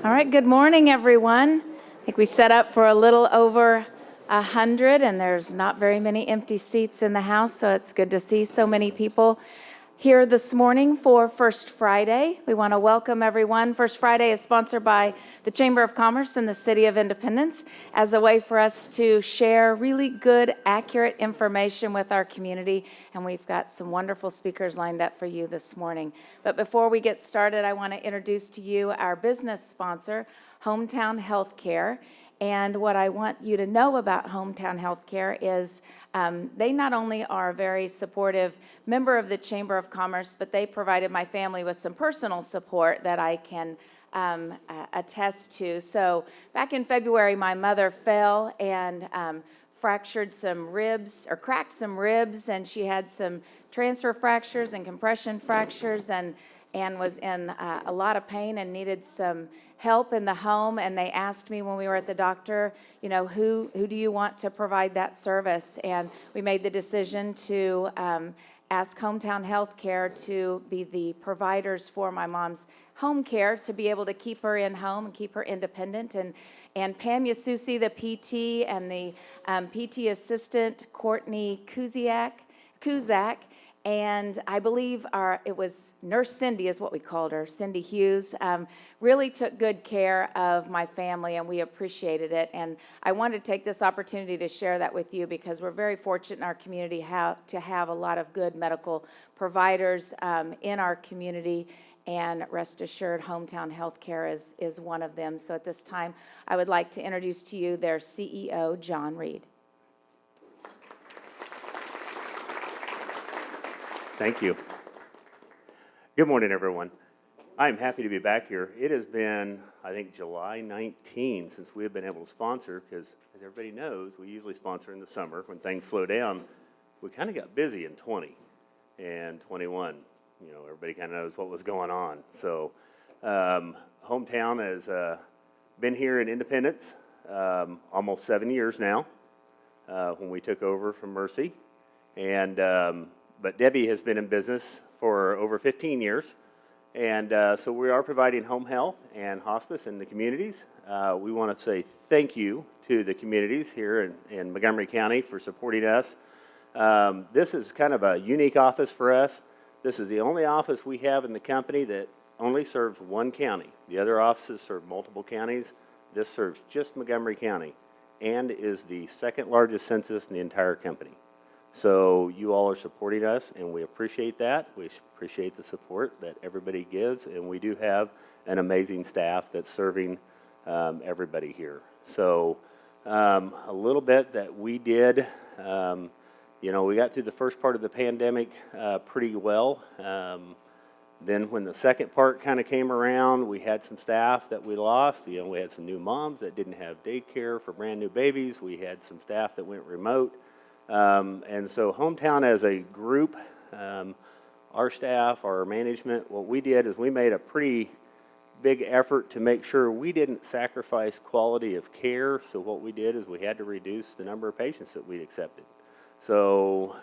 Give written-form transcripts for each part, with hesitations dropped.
All right, good morning, everyone. I think we set up for a little over 100, and there's not very many empty seats in the house, so it's good to see so many people here this morning for First Friday. We want to welcome everyone. First Friday is sponsored by the Chamber of Commerce in the City of Independence as a way for us to share really good, accurate information with our community, and we've got some wonderful speakers lined up for you this morning. But before we get started, I want to introduce to you our business sponsor, Hometown Healthcare. And what I want you to know about Hometown Healthcare is they not only are a very supportive member of the Chamber of Commerce, but they provided my family with some personal support that I can attest to. So back in February, my mother fell and fractured some ribs, or cracked some ribs, and she had some transfer fractures and compression fractures, and was in a lot of pain and needed some help in the home. And they asked me when we were at the doctor, you know, who do you want to provide that service? And we made the decision to ask Hometown Healthcare to be the providers for my mom's home care, to be able to keep her in home and keep her independent. And Pam Yasusi, the PT, and the PT assistant, Courtney Kuzak, and I believe it was Nurse Cindy is what we called her, Cindy Hughes, really took good care of my family, and we appreciated it. And I wanted to take this opportunity to share that with you because we're very fortunate in our community to have a lot of good medical providers in our community, and rest assured Hometown Healthcare is one of them. So at this time, I would like to introduce to you their CEO, John Reed. Thank you. Good morning, everyone. I'm happy to be back here. It has been, I think, July 19 since we have been able to sponsor, because as everybody knows, we usually sponsor in the summer when things slow down. We kind of got busy in 20 and 21. You know, everybody kind of knows what was going on. So Hometown has been here in Independence almost 7 years now when we took over from Mercy. But Debbie has been in business for over 15 years, and so we are providing home health and hospice in the communities. We want to say thank you to the communities here in Montgomery County for supporting us. This is kind of a unique office for us. This is the only office we have in the company that only serves one county. The other offices serve multiple counties. This serves just Montgomery County and is the second largest census in the entire company. So you all are supporting us, and we appreciate that. We appreciate the support that everybody gives, and we do have an amazing staff that's serving everybody here. So a little bit that we did, you know, we got through the first part of the pandemic pretty well. Then when the second part kind of came around, we had some staff that we lost. You know, we had some new moms that didn't have daycare for brand new babies. We had some staff that went remote. And so Hometown as a group, our staff, our management, what we did is we made a pretty big effort to make sure we didn't sacrifice quality of care. So what we did is we had to reduce the number of patients that we accepted. So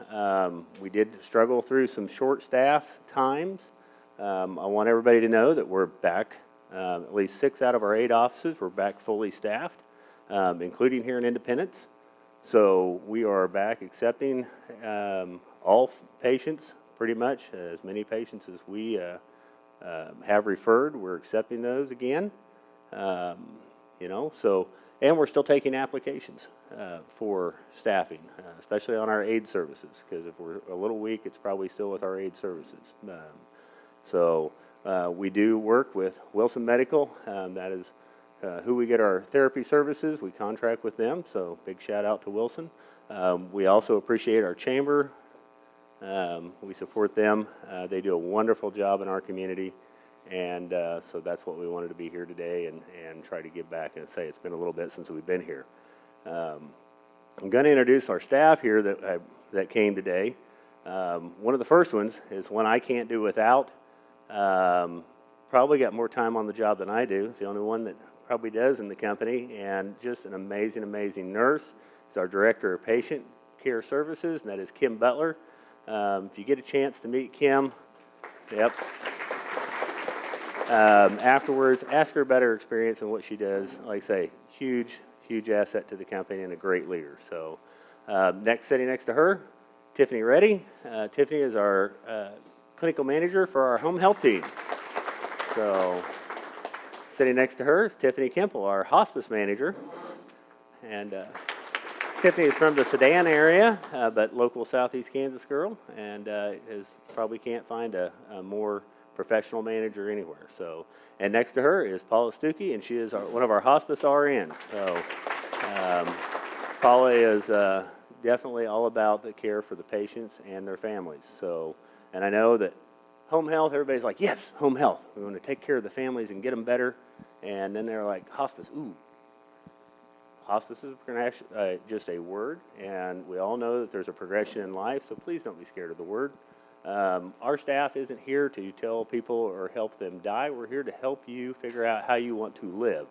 we did struggle through some short staff times. I want everybody to know that we're back, at least 6 out of our 8 offices, we're back fully staffed, including here in Independence. So we are back accepting all patients, pretty much, as many patients as we have referred. We're accepting those again, you know. So, and we're still taking applications for staffing, especially on our aid services, because if we're a little weak, it's probably still with our aid services. We do work with Wilson Medical. That is who we get our therapy services. We contract with them, so big shout out to Wilson. We also appreciate our chamber. We support them. They do a wonderful job in our community, and so that's what we wanted to be here today and try to give back and say it's been a little bit since we've been here. I'm going to introduce our staff here that came today. One of the first ones is one I can't do without. Probably got more time on the job than I do. It's the only one that probably does in the company, and just an amazing, amazing nurse. She's our Director of Patient Care Services, and that is Kim Butler. If you get a chance to meet Kim, yep. afterwards, ask her about her experience and what she does. Like I say, huge asset to the company and a great leader. So sitting next to her, Tiffany Reddy. Tiffany is our clinical manager for our home health team. So sitting next to her is Tiffany Kemple, our hospice manager. And Tiffany is from the Sedan area, but local Southeast Kansas girl, and probably can't find a more professional manager anywhere. So, and next to her is Paula Stuckey, and she is one of our hospice RNs. So, Paula is definitely all about the care for the patients and their families. So, and I know that home health, everybody's like, yes, home health. We want to take care of the families and get them better. And then they're like, hospice, ooh. Hospice is just a word, and we all know that there's a progression in life, so please don't be scared of the word. Our staff isn't here to tell people or help them die. We're here to help you figure out how you want to live,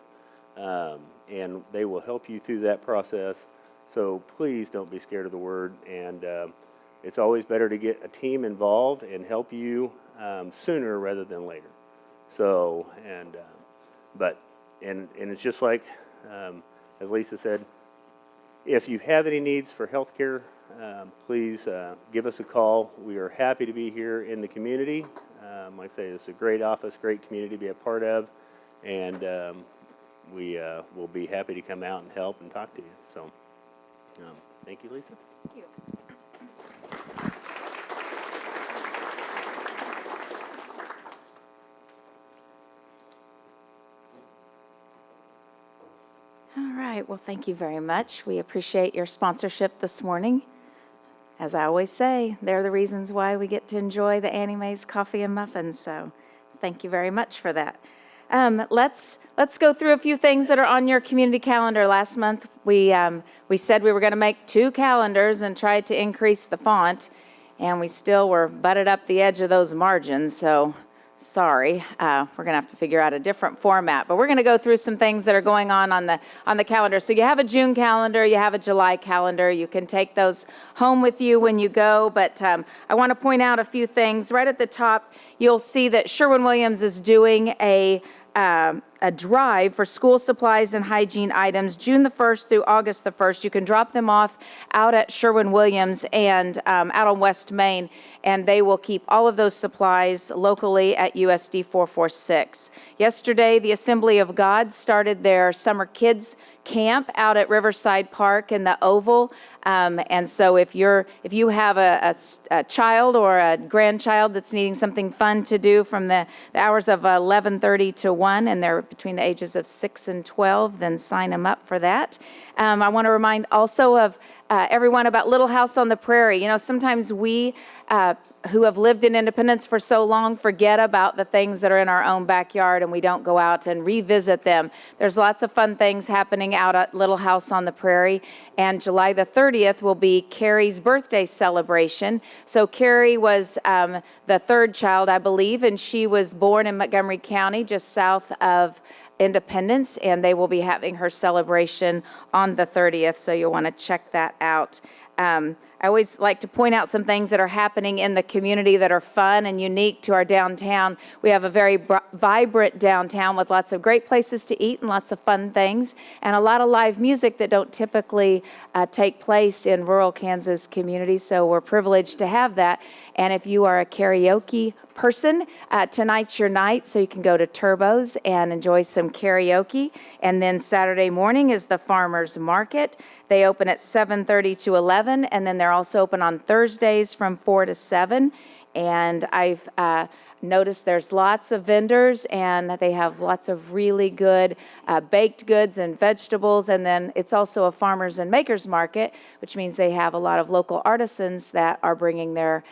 and they will help you through that process. So please don't be scared of the word, and it's always better to get a team involved and help you sooner rather than later. So, and it's just like, as Lisa said, if you have any needs for health care, please give us a call. We are happy to be here in the community. Like I say, it's a great office, great community to be a part of, and we will be happy to come out and help and talk to you. So, thank you, Lisa. Thank you. All right, well, thank you very much. We appreciate your sponsorship this morning. As I always say, they're the reasons why we get to enjoy the Annie Mae's coffee and muffins, so thank you very much for that. Let's go through a few things that are on your community calendar. Last month, we said we were going to make 2 calendars and tried to increase the font, and we still were butted up the edge of those margins, so sorry. We're going to have to figure out a different format, but we're going to go through some things that are going on the calendar. So you have a June calendar, you have a July calendar. You can take those home with you when you go, but I want to point out a few things. Right at the top, you'll see that Sherwin-Williams is doing a drive for school supplies and hygiene items June the 1st through August the 1st. You can drop them off out at Sherwin-Williams and out on West Main, and they will keep all of those supplies locally at USD 446. Yesterday, the Assembly of God started their summer kids camp out at Riverside Park in the Oval. And so if you have a child or a grandchild that's needing something fun to do from the hours of 11:30 to 1, and they're between the ages of 6 and 12, then sign them up for that. I want to remind also of everyone about Little House on the Prairie. You know, sometimes we who have lived in Independence for so long forget about the things that are in our own backyard, and we don't go out and revisit them. There's lots of fun things happening out at Little House on the Prairie, and July the 30th will be Carrie's birthday celebration. So Carrie was the third child, I believe, and she was born in Montgomery County, just south of Independence, and they will be having her celebration on the 30th, so you'll want to check that out. I always like to point out some things that are happening in the community that are fun and unique to our downtown. We have a very vibrant downtown with lots of great places to eat and lots of fun things, and a lot of live music that don't typically take place in rural Kansas communities, so we're privileged to have that. And if you are a karaoke person, tonight's your night, so you can go to Turbo's and enjoy some karaoke. And then Saturday morning is the Farmers Market. They open at 7:30 to 11, and then they're also open on Thursdays from 4 to 7. And I've noticed there's lots of vendors, and they have lots of really good baked goods and vegetables. And then it's also a farmers and makers market, which means they have a lot of local artisans that are bringing their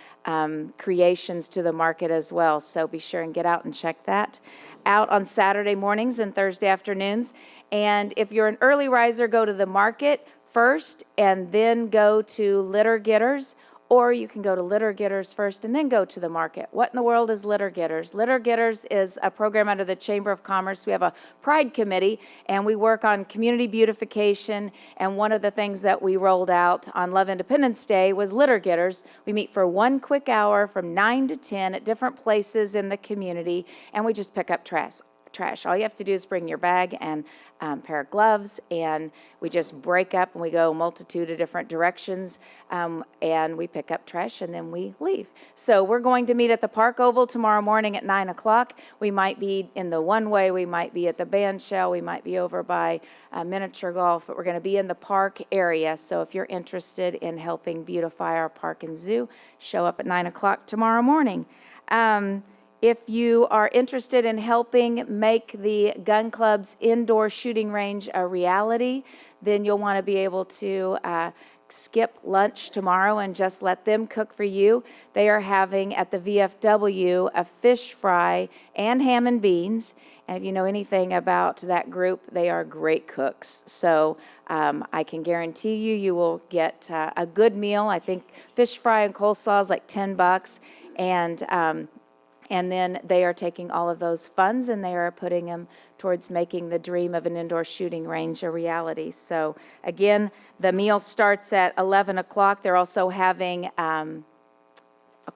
creations to the market as well. So be sure and get out and check that out on Saturday mornings and Thursday afternoons. And if you're an early riser, go to the market first and then go to Litter Getters or you can go to Litter Getters first and then go to the market. What in the world is Litter Getters? Litter Getters is a program under the Chamber of Commerce. We have a Pride Committee, and we work on community beautification, and one of the things that we rolled out on Love Independence Day was Litter Getters. We meet for 1 quick hour from 9 to 10 at different places in the community, and we just pick up trash. All you have to do is bring your bag and pair of gloves, and we just break up and we go a multitude of different directions, and we pick up trash and then we leave. So we're going to meet at the Park Oval tomorrow morning at 9 o'clock. We might be in the one-way, we might be at the band shell, we might be over by miniature golf, but we're going to be in the park area. So if you're interested in helping beautify our park and zoo, show up at 9 o'clock tomorrow morning. If you are interested in helping make the gun club's indoor shooting range a reality, then you'll want to be able to skip lunch tomorrow and just let them cook for you. They are having at the VFW a fish fry and ham and beans. And if you know anything about that group, they are great cooks. So I can guarantee you, you will get a good meal. I think fish fry and coleslaw is like $10, and then they are taking all of those funds and they are putting them towards making the dream of an indoor shooting range a reality. So again, the meal starts at 11 o'clock. They're also having a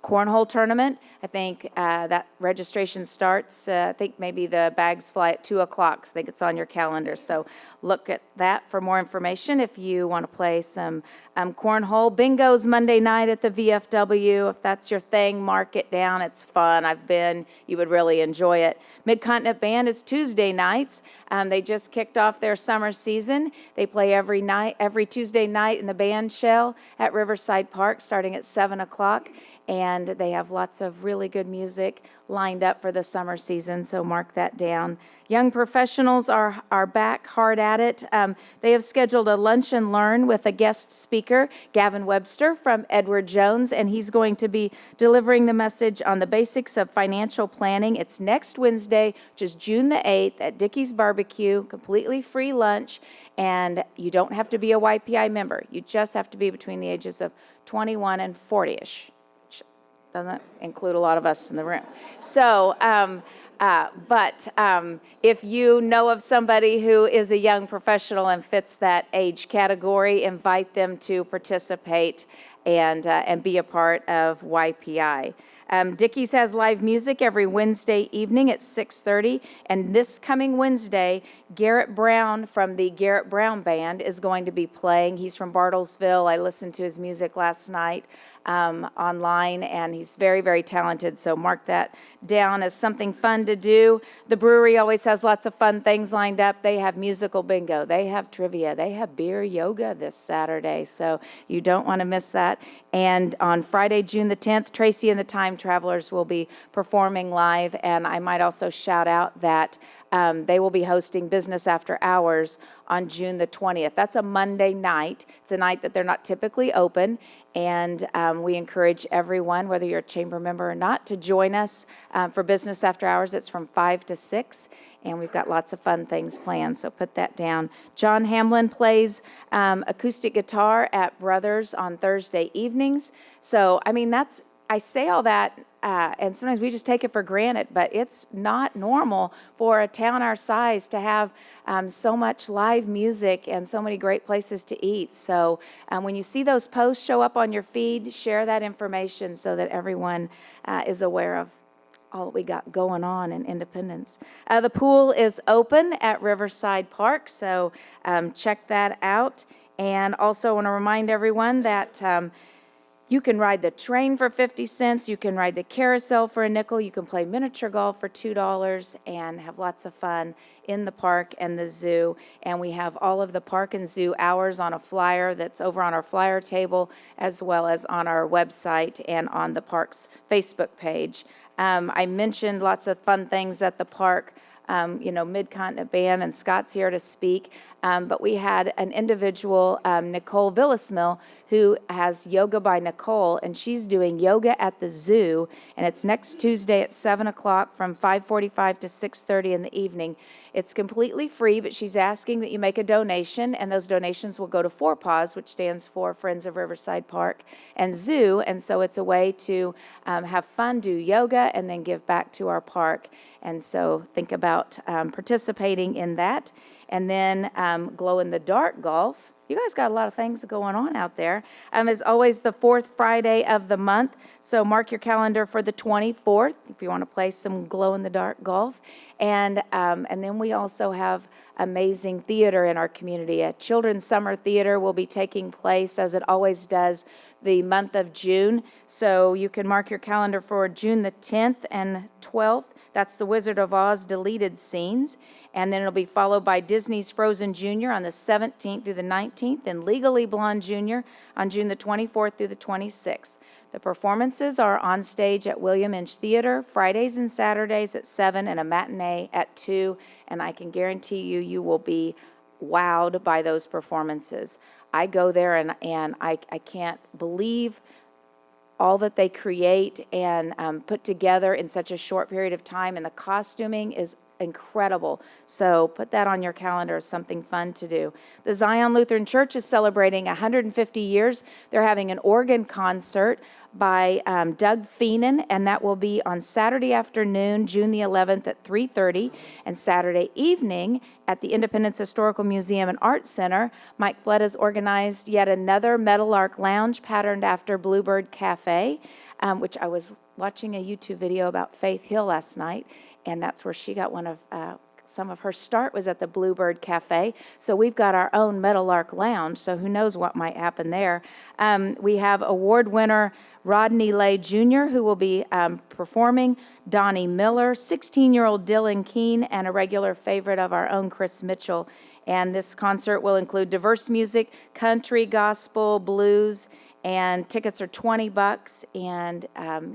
cornhole tournament. I think that registration starts, I think maybe the bags fly at 2 o'clock. So I think it's on your calendar. So look at that for more information if you want to play some cornhole. Bingo's Monday night at the VFW. If that's your thing, mark it down. It's fun. I've been. You would really enjoy it. Mid-Continent Band is Tuesday nights. They just kicked off their summer season. They play every Tuesday night in the band shell at Riverside Park starting at 7 o'clock. And they have lots of really good music lined up for the summer season, so mark that down. Young professionals are back hard at it. They have scheduled a lunch and learn with a guest speaker, Gavin Webster from Edward Jones, and he's going to be delivering the message on the basics of financial planning. It's next Wednesday, which is June the 8th at Dickey's Barbecue, completely free lunch, and you don't have to be a YPI member. You just have to be between the ages of 21 and 40-ish. Doesn't include a lot of us in the room. So, if you know of somebody who is a young professional and fits that age category, invite them to participate and be a part of YPI. Dickey's has live music every Wednesday evening at 6:30, and this coming Wednesday, Garrett Brown from the Garrett Brown Band is going to be playing. He's from Bartlesville. I listened to his music last night online, and he's very, very talented, so mark that down as something fun to do. The brewery always has lots of fun things lined up. They have musical bingo, they have trivia, they have beer yoga this Saturday, so you don't want to miss that. And on Friday, June the 10th, Tracy and the Time Travelers will be performing live, and I might also shout out that they will be hosting Business After Hours on June the 20th. That's a Monday night. It's a night that they're not typically open, and we encourage everyone, whether you're a chamber member or not, to join us for Business After Hours. It's from 5 to 6, and we've got lots of fun things planned, so put that down. John Hamlin plays acoustic guitar at Brothers on Thursday evenings. So, I mean, I say all that, and sometimes we just take it for granted, but it's not normal for a town our size to have so much live music and so many great places to eat. So when you see those posts show up on your feed, share that information so that everyone is aware of all that we got going on in Independence. The pool is open at Riverside Park, so check that out. And also want to remind everyone that you can ride the train for 50 cents. You can ride the carousel for a nickel. You can play miniature golf for $2 and have lots of fun in the park and the zoo. And we have all of the park and zoo hours on a flyer that's over on our flyer table, as well as on our website and on the park's Facebook page. I mentioned lots of fun things at the park. Mid-Continent Band, and Scott's here to speak. But we had an individual, Nicole Villasmil, who has Yoga by Nicole, and she's doing yoga at the zoo, and it's next Tuesday at 7 o'clock from 5:45 to 6:30 in the evening. It's completely free, but she's asking that you make a donation, and those donations will go to Four Paws, which stands for Friends of Riverside Park and Zoo. And so it's a way to have fun, do yoga, and then give back to our park. And so think about participating in that. And then glow-in-the-dark golf. You guys got a lot of things going on out there. It's always the fourth Friday of the month, so mark your calendar for the 24th if you want to play some glow-in-the-dark golf. And then we also have amazing theater in our community. A children's summer theater will be taking place, as it always does, the month of June. So you can mark your calendar for June the 10th and 12th. That's the Wizard of Oz deleted scenes. And then it'll be followed by Disney's Frozen Jr. on the 17th through the 19th and Legally Blonde Jr. on June the 24th through the 26th. The performances are on stage at William Inch Theater, Fridays and Saturdays at 7 and a matinee at 2. And I can guarantee you, you will be wowed by those performances. I go there and I can't believe all that they create and put together in such a short period of time, and the costuming is incredible. So put that on your calendar as something fun to do. The Zion Lutheran Church is celebrating 150 years. They're having an organ concert by Doug Feenan, and that will be on Saturday afternoon, June the 11th at 3:30, and Saturday evening at the Independence Historical Museum and Art Center. Mike Flood has organized yet another Meadowlark Lounge patterned after Bluebird Cafe, which I was watching a YouTube video about Faith Hill last night, and that's where she got some of her start was at the Bluebird Cafe. So we've got our own Meadowlark Lounge, so who knows what might happen there. We have award winner Rodney Lay Jr., who will be performing, Donnie Miller, 16-year-old Dylan Keene, and a regular favorite of our own Chris Mitchell. And this concert will include diverse music, country, gospel, blues, and tickets are $20, and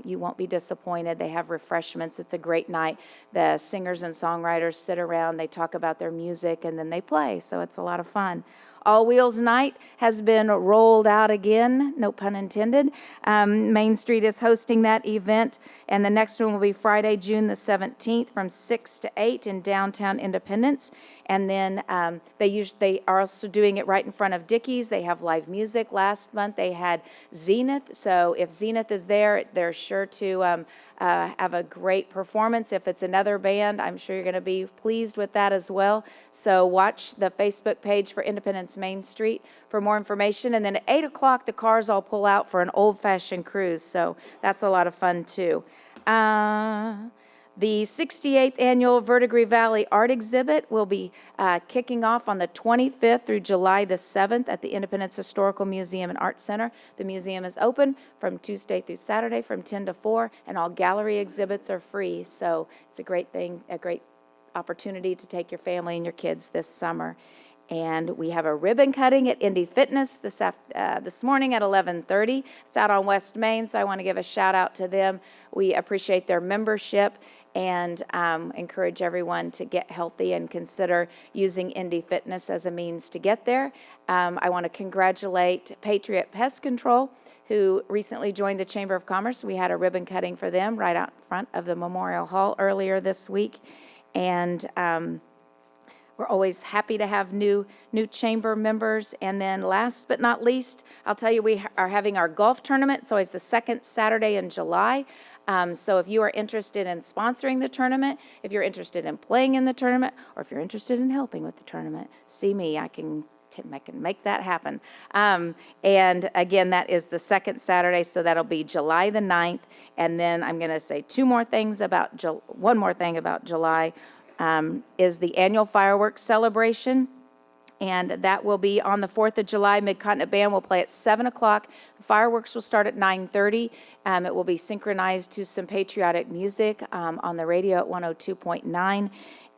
you won't be disappointed. They have refreshments. It's a great night. The singers and songwriters sit around, they talk about their music, and then they play, so it's a lot of fun. All Wheels Night has been rolled out again, no pun intended. Main Street is hosting that event, and the next one will be Friday, June the 17th from 6 to 8 in downtown Independence. And then they are also doing it right in front of Dickies. They have live music. Last month they had Zenith, so if Zenith is there, they're sure to have a great performance. If it's another band, I'm sure you're going to be pleased with that as well. So watch the Facebook page for Independence Main Street for more information. And then at 8 o'clock, the cars all pull out for an old-fashioned cruise, so that's a lot of fun too. The 68th Annual Verdigris Valley Art Exhibit will be kicking off on the 25th through July the 7th at the Independence Historical Museum and Art Center. The museum is open from Tuesday through Saturday from 10 to 4, and all gallery exhibits are free. So it's a great thing, a great opportunity to take your family and your kids this summer. And we have a ribbon cutting at Indy Fitness this morning at 11:30. It's out on West Main, so I want to give a shout out to them. We appreciate their membership and encourage everyone to get healthy and consider using Indy Fitness as a means to get there. I want to congratulate Patriot Pest Control, who recently joined the Chamber of Commerce. We had a ribbon cutting for them right out front of the Memorial Hall earlier this week. And we're always happy to have new chamber members. And then last but not least, I'll tell you, we are having our golf tournament. It's always the second Saturday in July. So if you are interested in sponsoring the tournament, if you're interested in playing in the tournament, or if you're interested in helping with the tournament, see me. I can make that happen. And again, that is the second Saturday, so that'll be July the 9th. And then I'm going to say one more thing about July. Is the annual fireworks celebration, and that will be on the 4th of July. Mid-Continent Band will play at 7 o'clock. The fireworks will start at 9:30. It will be synchronized to some patriotic music on the radio at 102.9.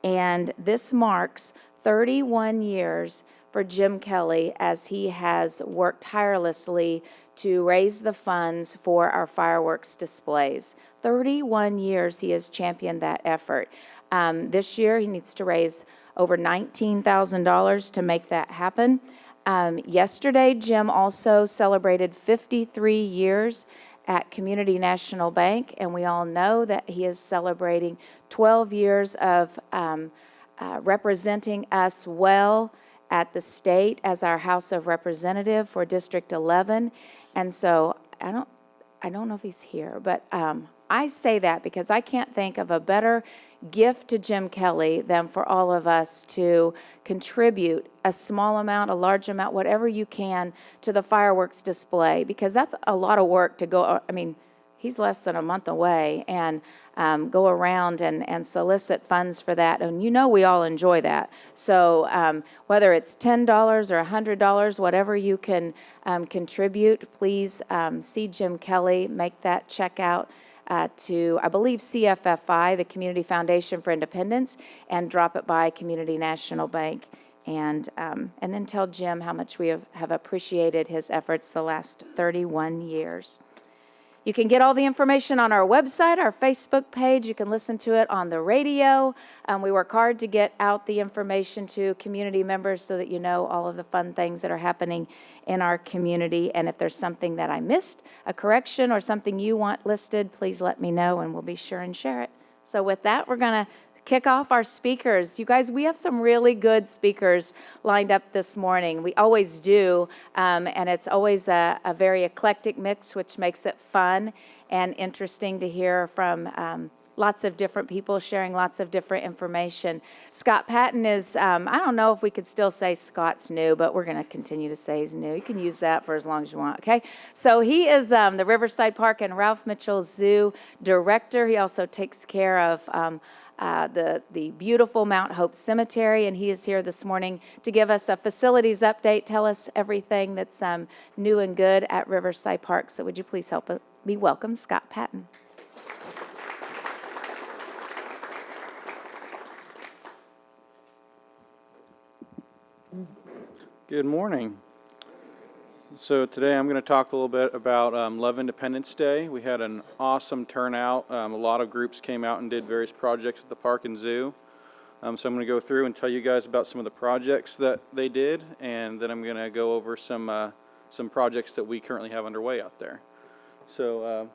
And this marks 31 years for Jim Kelly as he has worked tirelessly to raise the funds for our fireworks displays. 31 years he has championed that effort. This year, he needs to raise over $19,000 to make that happen. Yesterday, Jim also celebrated 53 years at Community National Bank, and we all know that he is celebrating 12 years of representing us well at the state as our House of Representative for District 11. And so I don't know if he's here, but I say that because I can't think of a better gift to Jim Kelly than for all of us to contribute a small amount, a large amount, whatever you can to the fireworks display, because that's a lot of work to go. I mean, he's less than a month away, and go around and solicit funds for that. And you know we all enjoy that. So whether it's $10 or $100, whatever you can contribute, please see Jim Kelly, make that check out to, I believe, CFFI, the Community Foundation for Independence, and drop it by Community National Bank. And then tell Jim how much we have appreciated his efforts the last 31 years. You can get all the information on our website, our Facebook page. You can listen to it on the radio. We work hard to get out the information to community members so that you know all of the fun things that are happening in our community. And if there's something that I missed, a correction or something you want listed, please let me know and we'll be sure and share it. So with that, we're going to kick off our speakers. You guys, we have some really good speakers lined up this morning. We always do, and it's always a very eclectic mix, which makes it fun and interesting to hear from lots of different people sharing lots of different information. Scott Patton is, I don't know if we could still say Scott's new, but we're going to continue to say he's new. You can use that for as long as you want, okay? So he is the Riverside Park and Ralph Mitchell Zoo director. He also takes care of the beautiful Mount Hope Cemetery, and he is here this morning to give us a facilities update, tell us everything that's new and good at Riverside Park. So would you please help me welcome Scott Patton. Good morning. So today I'm going to talk a little bit about Love Independence Day. We had an awesome turnout. A lot of groups came out and did various projects at the park and zoo. So I'm going to go through and tell you guys about some of the projects that they did, and then I'm going to go over some projects that we currently have underway out there. So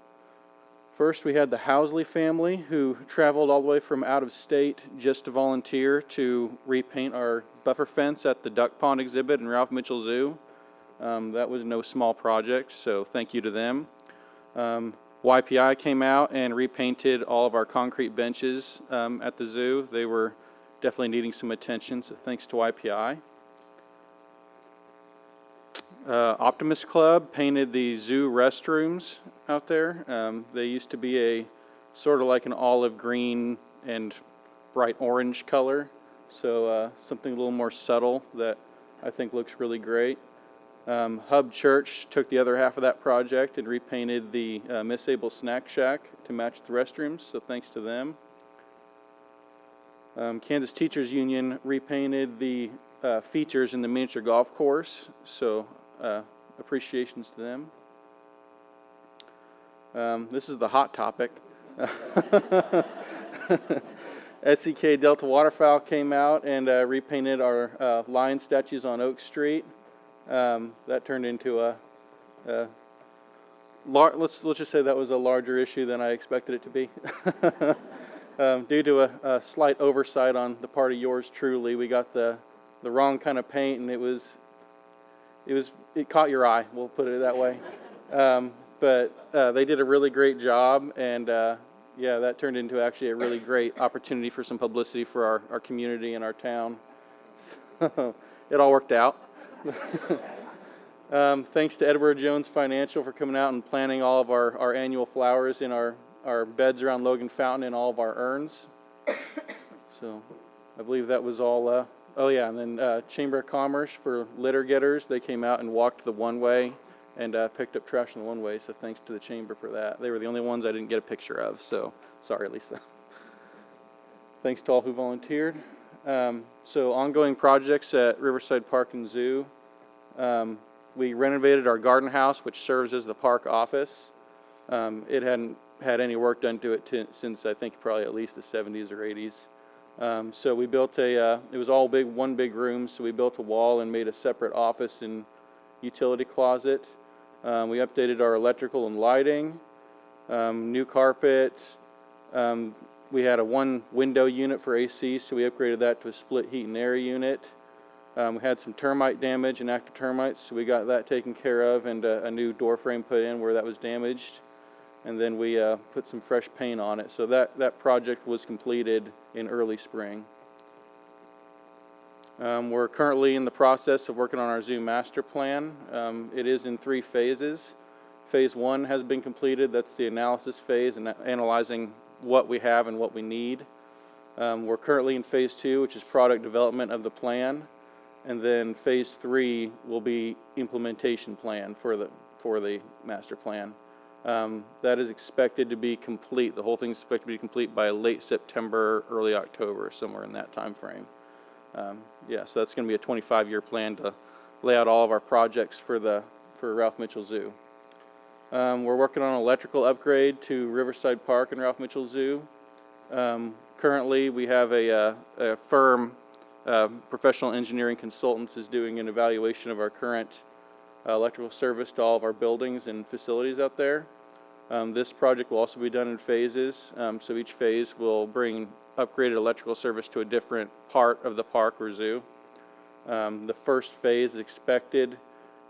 first we had the Housley family who traveled all the way from out of state just to volunteer to repaint our buffer fence at the Duck Pond exhibit in Ralph Mitchell Zoo. That was no small project, so thank you to them. YPI came out and repainted all of our concrete benches at the zoo. They were definitely needing some attention, so thanks to YPI. Optimus Club painted the zoo restrooms out there. They used to be a sort of like an olive green and bright orange color, so something a little more subtle that I think looks really great. Hub Church took the other half of that project and repainted the Miss Abel Snack Shack to match the restrooms, so thanks to them. Kansas Teachers Union repainted the features in the miniature golf course, so appreciations to them. This is the hot topic. SEK Delta Waterfowl came out and repainted our lion statues on Oak Street. That turned into let's just say that was a larger issue than I expected it to be. Due to a slight oversight on the part of yours truly, we got the wrong kind of paint, and it caught your eye. We'll put it that way. But they did a really great job, and yeah, that turned into actually a really great opportunity for some publicity for our community and our town. So it all worked out. Thanks to Edward Jones Financial for coming out and planting all of our annual flowers in our beds around Logan Fountain and all of our urns. So I believe that was all. Oh yeah, and then Chamber of Commerce for litter getters. They came out and walked the one-way and picked up trash on the one-way, so thanks to the Chamber for that. They were the only ones I didn't get a picture of, so sorry, Lisa. Thanks to all who volunteered. So ongoing projects at Riverside Park and Zoo. We renovated our garden house, which serves as the park office. It hadn't had any work done to it since I think probably at least the 70s or 80s. So we built it was all one big room, so we built a wall and made a separate office and utility closet. We updated our electrical and lighting, new carpet. We had a one window unit for AC, so we upgraded that to a split heat and air unit. We had some termite damage and active termites, so we got that taken care of, and a new door frame put in where that was damaged. And then we put some fresh paint on it. So that project was completed in early spring. We're currently in the process of working on our zoo master plan. It is in 3 phases. Phase 1 has been completed. That's the analysis phase and analyzing what we have and what we need. We're currently in phase 2, which is product development of the plan. And then phase 3 will be implementation plan for the master plan. That is expected to be complete. The whole thing is expected to be complete by late September, early October, somewhere in that time frame. Yeah, so that's going to be a 25-year plan to lay out all of our projects for Ralph Mitchell Zoo. We're working on an electrical upgrade to Riverside Park and Ralph Mitchell Zoo. Currently, we have a firm, professional engineering consultants, is doing an evaluation of our current electrical service to all of our buildings and facilities out there. This project will also be done in phases, so each phase will bring upgraded electrical service to a different part of the park or zoo. The first phase is expected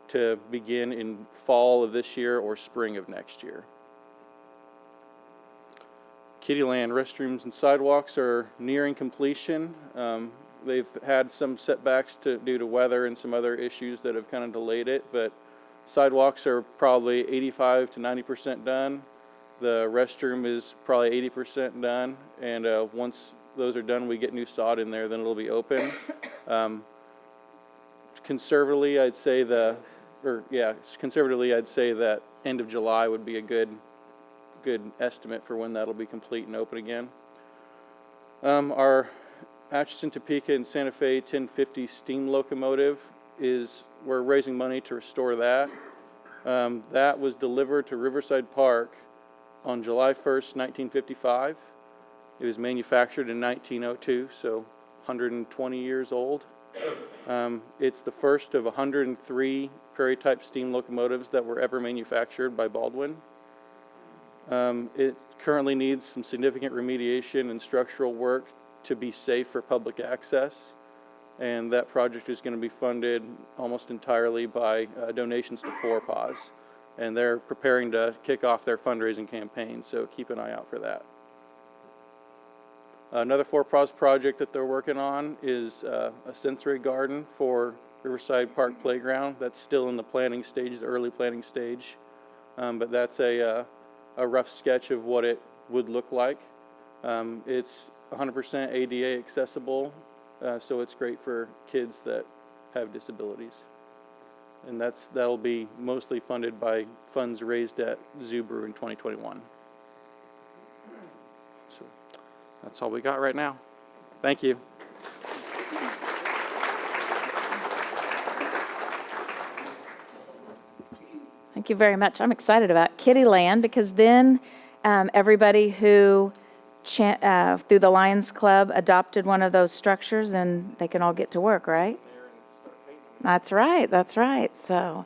to begin in fall of this year or spring of next year. Kittyland restrooms and sidewalks are nearing completion. They've had some setbacks due to weather and some other issues that have kind of delayed it, but sidewalks are probably 85 to 90% done. The restroom is probably 80% done, and once those are done, we get new sod in there, then it'll be open. Conservatively, I'd say that end of July would be a good estimate for when that'll be complete and open again. Our Atchison, Topeka, and Santa Fe 1050 steam locomotive we're raising money to restore that. That was delivered to Riverside Park on July 1st, 1955. It was manufactured in 1902, so 120 years old. It's the first of 103 Prairie-type steam locomotives that were ever manufactured by Baldwin. It currently needs some significant remediation and structural work to be safe for public access, and that project is going to be funded almost entirely by donations to Four Paws, and they're preparing to kick off their fundraising campaign, so keep an eye out for that. Another Four Paws project that they're working on is a sensory garden for Riverside Park Playground. That's still in the planning stage, the early planning stage, but that's a rough sketch of what it would look like. It's 100% ADA accessible, so it's great for kids that have disabilities. And that'll be mostly funded by funds raised at Zoo Brew in 2021. So that's all we got right now. Thank you. Thank you very much. I'm excited about Kittyland because then everybody who through the Lions Club adopted one of those structures and they can all get to work, right? That's right. That's right. So,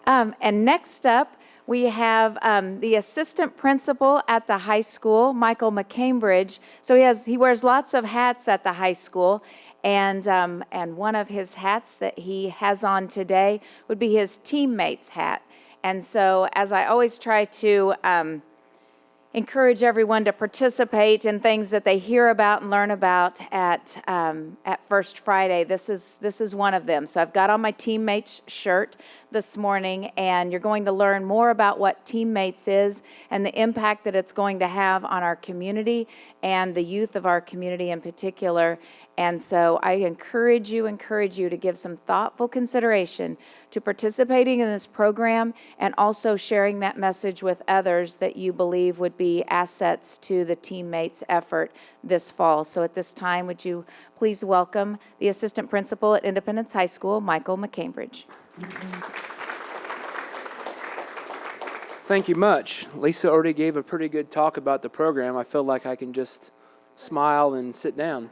and next up we have the assistant principal at the high school, Michael McCambridge. So he wears lots of hats at the high school. And one of his hats that he has on today would be his teammate's hat. And so, as I always try to encourage everyone to participate in things that they hear about and learn about at First Friday, this is one of them. So I've got on my Teammates shirt this morning, and you're going to learn more about what Teammates is and the impact that it's going to have on our community and the youth of our community in particular. And so I encourage you to give some thoughtful consideration to participating in this program and also sharing that message with others that you believe would be assets to the Teammates effort this fall. So at this time, would you please welcome the assistant principal at Independence High School, Michael McCambridge. Thank you much. Lisa already gave a pretty good talk about the program. I feel like I can just smile and sit down.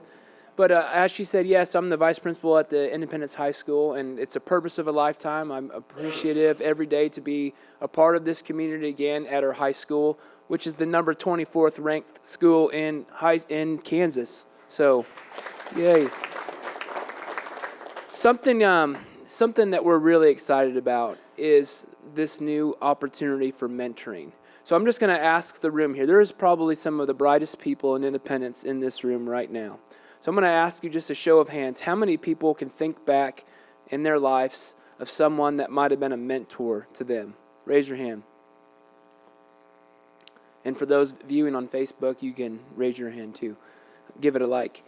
But as she said, yes, I'm the vice principal at the Independence High School, and it's a purpose of a lifetime. I'm appreciative every day to be a part of this community again at our high school. which is the number 24th ranked school in Kansas. So, yay. Something that we're really excited about is this new opportunity for mentoring. So I'm just going to ask the room here. There is probably some of the brightest people in Independence in this room right now. So I'm going to ask you just a show of hands. How many people can think back in their lives of someone that might have been a mentor to them? Raise your hand. And for those viewing on Facebook, you can raise your hand too. Give it a like.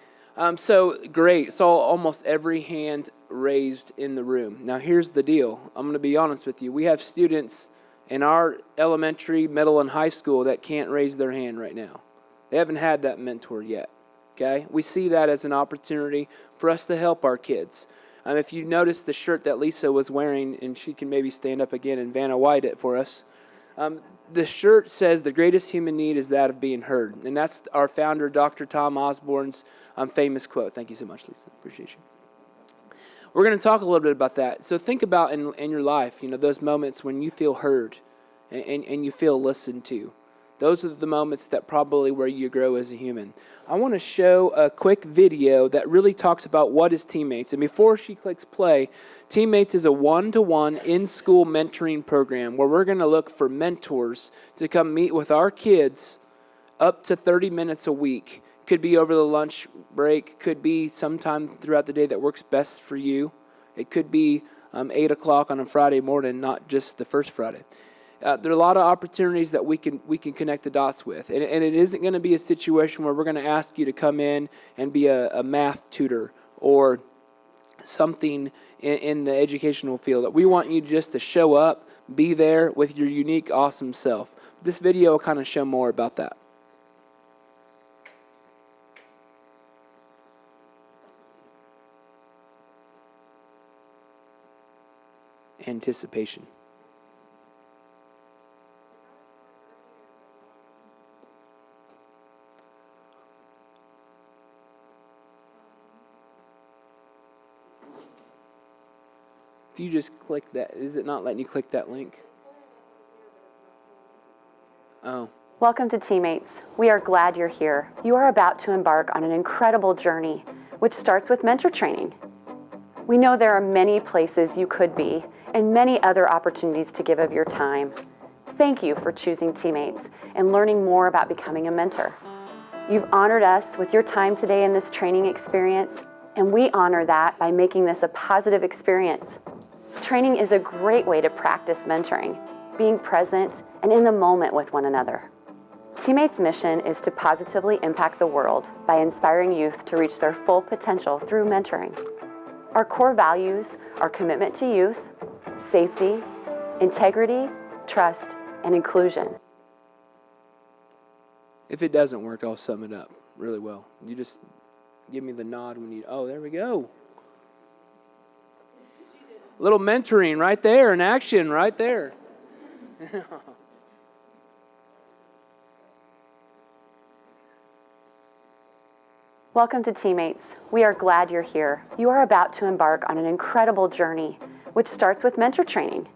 So great. Saw almost every hand raised in the room. Now here's the deal. I'm going to be honest with you. We have students in our elementary, middle, and high school that can't raise their hand right now. They haven't had that mentor yet. Okay? We see that as an opportunity for us to help our kids. If you notice the shirt that Lisa was wearing, and she can maybe stand up again and Vanna White it for us. The shirt says the greatest human need is that of being heard. And that's our founder, Dr. Tom Osborne's famous quote. Thank you so much, Lisa. Appreciate you. We're going to talk a little bit about that. So think about in your life, those moments when you feel heard and you feel listened to. Those are the moments that probably where you grow as a human. I want to show a quick video that really talks about what is Teammates. And before she clicks play, Teammates is a one-to-one in-school mentoring program where we're going to look for mentors to come meet with our kids up to 30 minutes a week. Could be over the lunch break, could be sometime throughout the day that works best for you. It could be 8 o'clock on a Friday morning, not just the first Friday. There are a lot of opportunities that we can connect the dots with. And it isn't going to be a situation where we're going to ask you to come in and be a math tutor or something in the educational field. We want you just to show up, be there with your unique, awesome self. This video will kind of show more about that. Anticipation. If you just click that, is it not letting you click that link? Oh. Welcome to Teammates. We are glad you're here. You are about to embark on an incredible journey, which starts with mentor training. We know there are many places you could be and many other opportunities to give of your time. Thank you for choosing Teammates and learning more about becoming a mentor. You've honored us with your time today in this training experience, and we honor that by making this a positive experience. Training is a great way to practice mentoring, being present and in the moment with one another. Teammates' mission is to positively impact the world by inspiring youth to reach their full potential through mentoring. Our core values are commitment to youth, safety, integrity, trust, and inclusion. If it doesn't work, I'll sum it up really well. You just give me the nod when you, oh, there we go. Little mentoring right there in action right there. Welcome to Teammates. We are glad you're here. You are about to embark on an incredible journey, which starts with mentor training.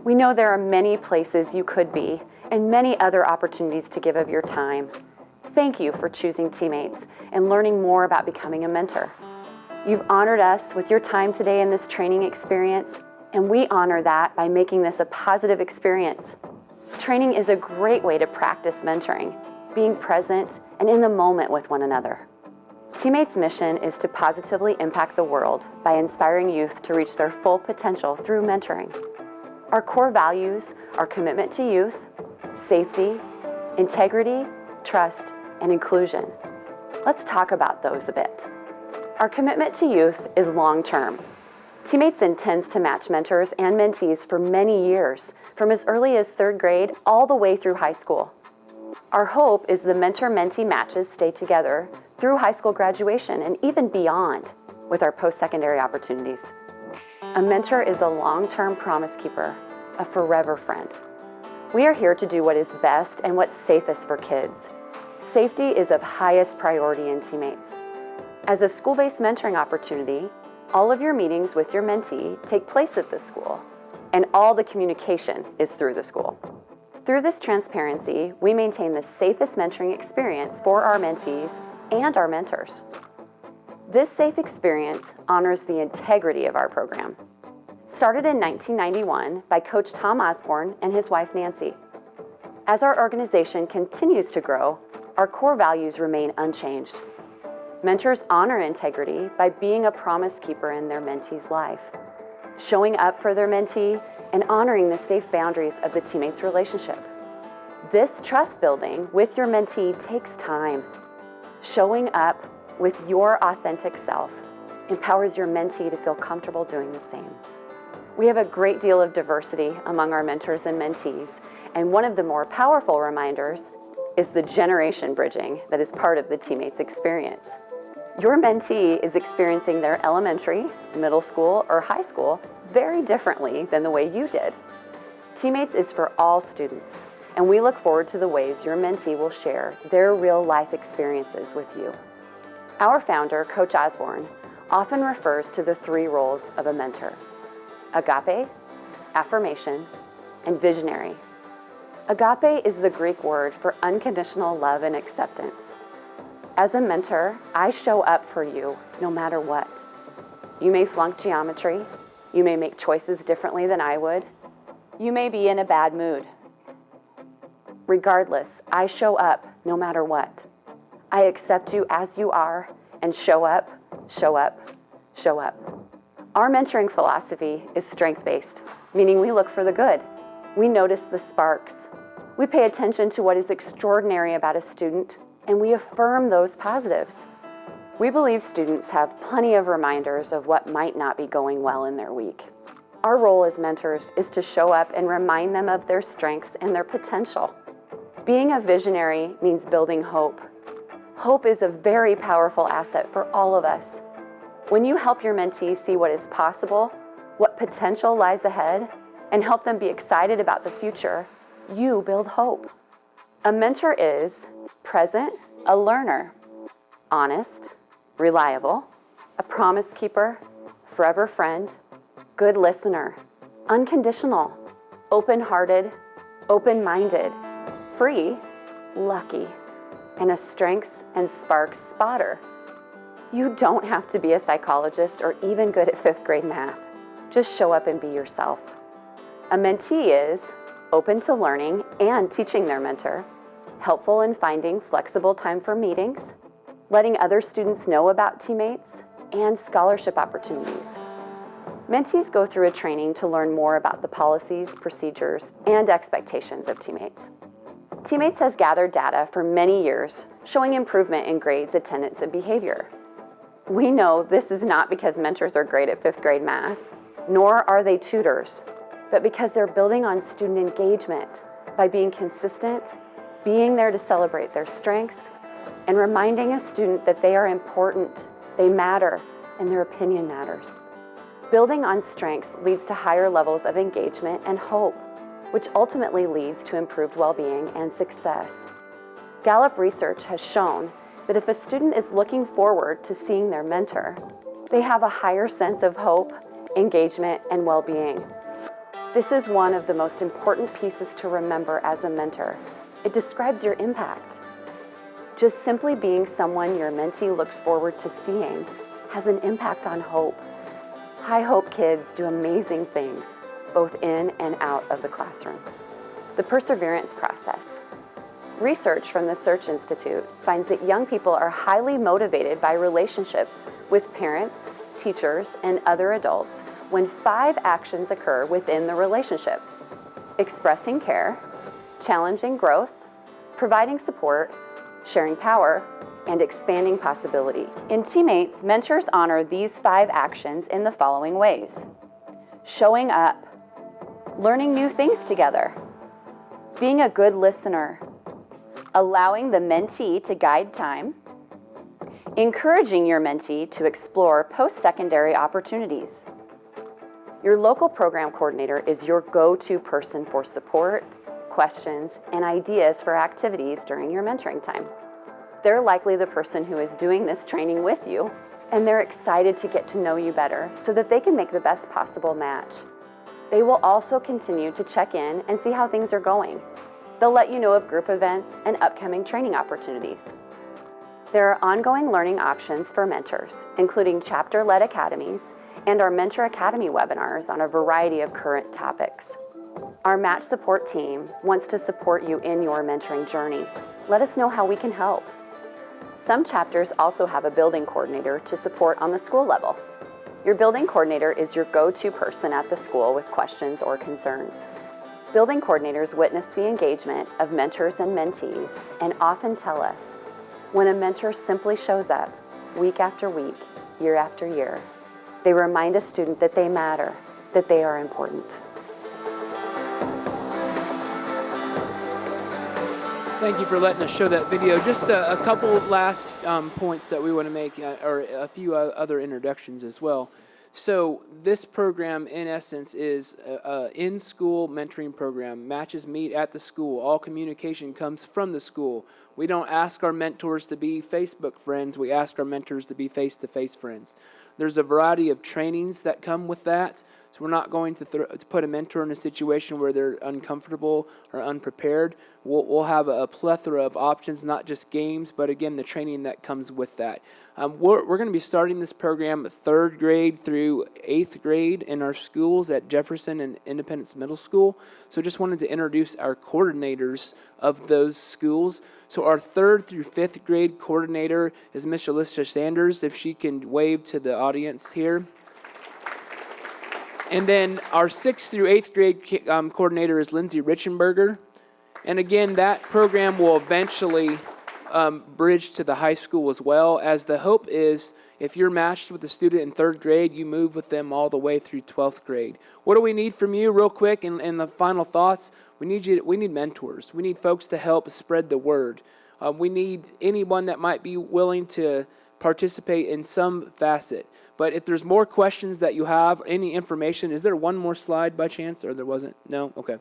We know there are many places you could be and many other opportunities to give of your time. Thank you for choosing Teammates and learning more about becoming a mentor. You've honored us with your time today in this training experience, and we honor that by making this a positive experience. Training is a great way to practice mentoring, being present and in the moment with one another. Teammates' mission is to positively impact the world by inspiring youth to reach their full potential through mentoring. Our core values are commitment to youth, safety, integrity, trust, and inclusion. Let's talk about those a bit. Our commitment to youth is long-term. Teammates intends to match mentors and mentees for many years, from as early as 3rd grade all the way through high school. Our hope is the mentor-mentee matches stay together through high school graduation and even beyond with our post-secondary opportunities. A mentor is a long-term promise keeper, a forever friend. We are here to do what is best and what's safest for kids. Safety is of highest priority in Teammates. As a school-based mentoring opportunity, all of your meetings with your mentee take place at the school, and all the communication is through the school. Through this transparency, we maintain the safest mentoring experience for our mentees and our mentors. This safe experience honors the integrity of our program. Started in 1991 by Coach Tom Osborne and his wife Nancy. As our organization continues to grow, our core values remain unchanged. Mentors honor integrity by being a promise keeper in their mentee's life, showing up for their mentee, and honoring the safe boundaries of the teammates relationship. This trust building with your mentee takes time. Showing up with your authentic self empowers your mentee to feel comfortable doing the same. We have a great deal of diversity among our mentors and mentees, and one of the more powerful reminders is the generation bridging that is part of the teammates experience. Your mentee is experiencing their elementary, middle school, or high school very differently than the way you did. Teammates is for all students, and we look forward to the ways your mentee will share their real-life experiences with you. Our founder, Coach Osborne, often refers to the 3 roles of a mentor: agape, affirmation, and visionary. Agape is the Greek word for unconditional love and acceptance. As a mentor, I show up for you no matter what. You may flunk geometry. You may make choices differently than I would. You may be in a bad mood. Regardless, I show up no matter what. I accept you as you are and show up, show up, show up. Our mentoring philosophy is strength-based, meaning we look for the good. We notice the sparks. We pay attention to what is extraordinary about a student, and we affirm those positives. We believe students have plenty of reminders of what might not be going well in their week. Our role as mentors is to show up and remind them of their strengths and their potential. Being a visionary means building hope. Hope is a very powerful asset for all of us. When you help your mentee see what is possible, what potential lies ahead, and help them be excited about the future, you build hope. A mentor is present, a learner, honest, reliable, a promise keeper, forever friend, good listener, unconditional, open-hearted, open-minded, free, lucky, and a strengths and sparks spotter. You don't have to be a psychologist or even good at 5th grade math. Just show up and be yourself. A mentee is open to learning and teaching their mentor, helpful in finding flexible time for meetings, letting other students know about teammates, and scholarship opportunities. Mentees go through a training to learn more about the policies, procedures, and expectations of teammates. Teammates has gathered data for many years showing improvement in grades, attendance, and behavior. We know this is not because mentors are great at 5th grade math, nor are they tutors, but because they're building on student engagement by being consistent, being there to celebrate their strengths, and reminding a student that they are important, they matter, and their opinion matters. Building on strengths leads to higher levels of engagement and hope, which ultimately leads to improved well-being and success. Gallup research has shown that if a student is looking forward to seeing their mentor, they have a higher sense of hope, engagement, and well-being. This is one of the most important pieces to remember as a mentor. It describes your impact. Just simply being someone your mentee looks forward to seeing has an impact on hope. High hope kids do amazing things, both in and out of the classroom. The perseverance process. Research from the Search Institute finds that young people are highly motivated by relationships with parents, teachers, and other adults when 5 actions occur within the relationship: expressing care, challenging growth, providing support, sharing power, and expanding possibility. In Teammates, mentors honor these 5 actions in the following ways: showing up, learning new things together, being a good listener, allowing the mentee to guide time, encouraging your mentee to explore post-secondary opportunities. Your local program coordinator is your go-to person for support, questions, and ideas for activities during your mentoring time. They're likely the person who is doing this training with you, and they're excited to get to know you better so that they can make the best possible match. They will also continue to check in and see how things are going. They'll let you know of group events and upcoming training opportunities. There are ongoing learning options for mentors, including chapter-led academies and our Mentor Academy webinars on a variety of current topics. Our Match Support team wants to support you in your mentoring journey. Let us know how we can help. Some chapters also have a building coordinator to support on the school level. Your building coordinator is your go-to person at the school with questions or concerns. Building coordinators witness the engagement of mentors and mentees and often tell us, when a mentor simply shows up week after week, year after year, they remind a student that they matter, that they are important. Thank you for letting us show that video. Just a couple last points that we want to make, or a few other introductions as well. So this program, in essence, is an in-school mentoring program. Matches meet at the school. All communication comes from the school. We don't ask our mentors to be Facebook friends. We ask our mentors to be face-to-face friends. There's a variety of trainings that come with that. So we're not going to put a mentor in a situation where they're uncomfortable or unprepared. We'll have a plethora of options, not just games, but again, the training that comes with that. We're going to be starting this program 3rd grade through 8th grade in our schools at Jefferson and Independence Middle School. So just wanted to introduce our coordinators of those schools. So our 3rd through 5th grade coordinator is Miss Alicia Sanders, if she can wave to the audience here. And then our 6th through 8th grade coordinator is Lindsay Richenberger. And again, that program will eventually bridge to the high school as well, as the hope is if you're matched with a student in 3rd grade, you move with them all the way through 12th grade. What do we need from you real quick in the final thoughts? We need mentors. We need folks to help spread the word. We need anyone that might be willing to participate in some facet. But if there's more questions that you have, any information, is there one more slide by chance, or there wasn't? No? Okay.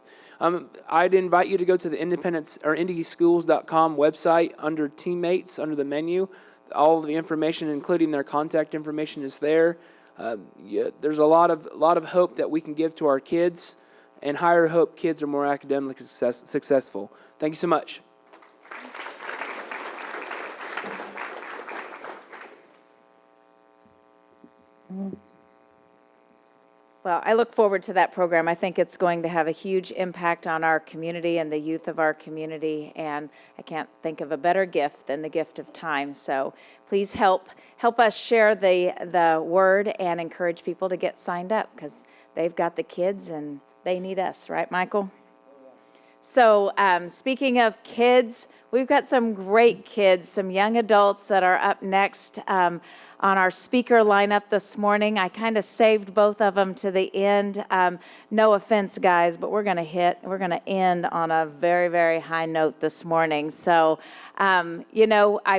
I'd invite you to go to the Independence or IndySchools.com website under Teammates, under the menu. All of the information, including their contact information, is there. There's a lot of hope that we can give to our kids, and higher hope kids are more academically successful. Thank you so much. Well, I look forward to that program. I think it's going to have a huge impact on our community and the youth of our community, and I can't think of a better gift than the gift of time. So please help us share the word and encourage people to get signed up, because they've got the kids and they need us, right, Michael? So speaking of kids, we've got some great kids, some young adults that are up next on our speaker lineup this morning. I kind of saved both of them to the end. No offense, guys, but we're going to end on a very, very high note this morning. So, I'm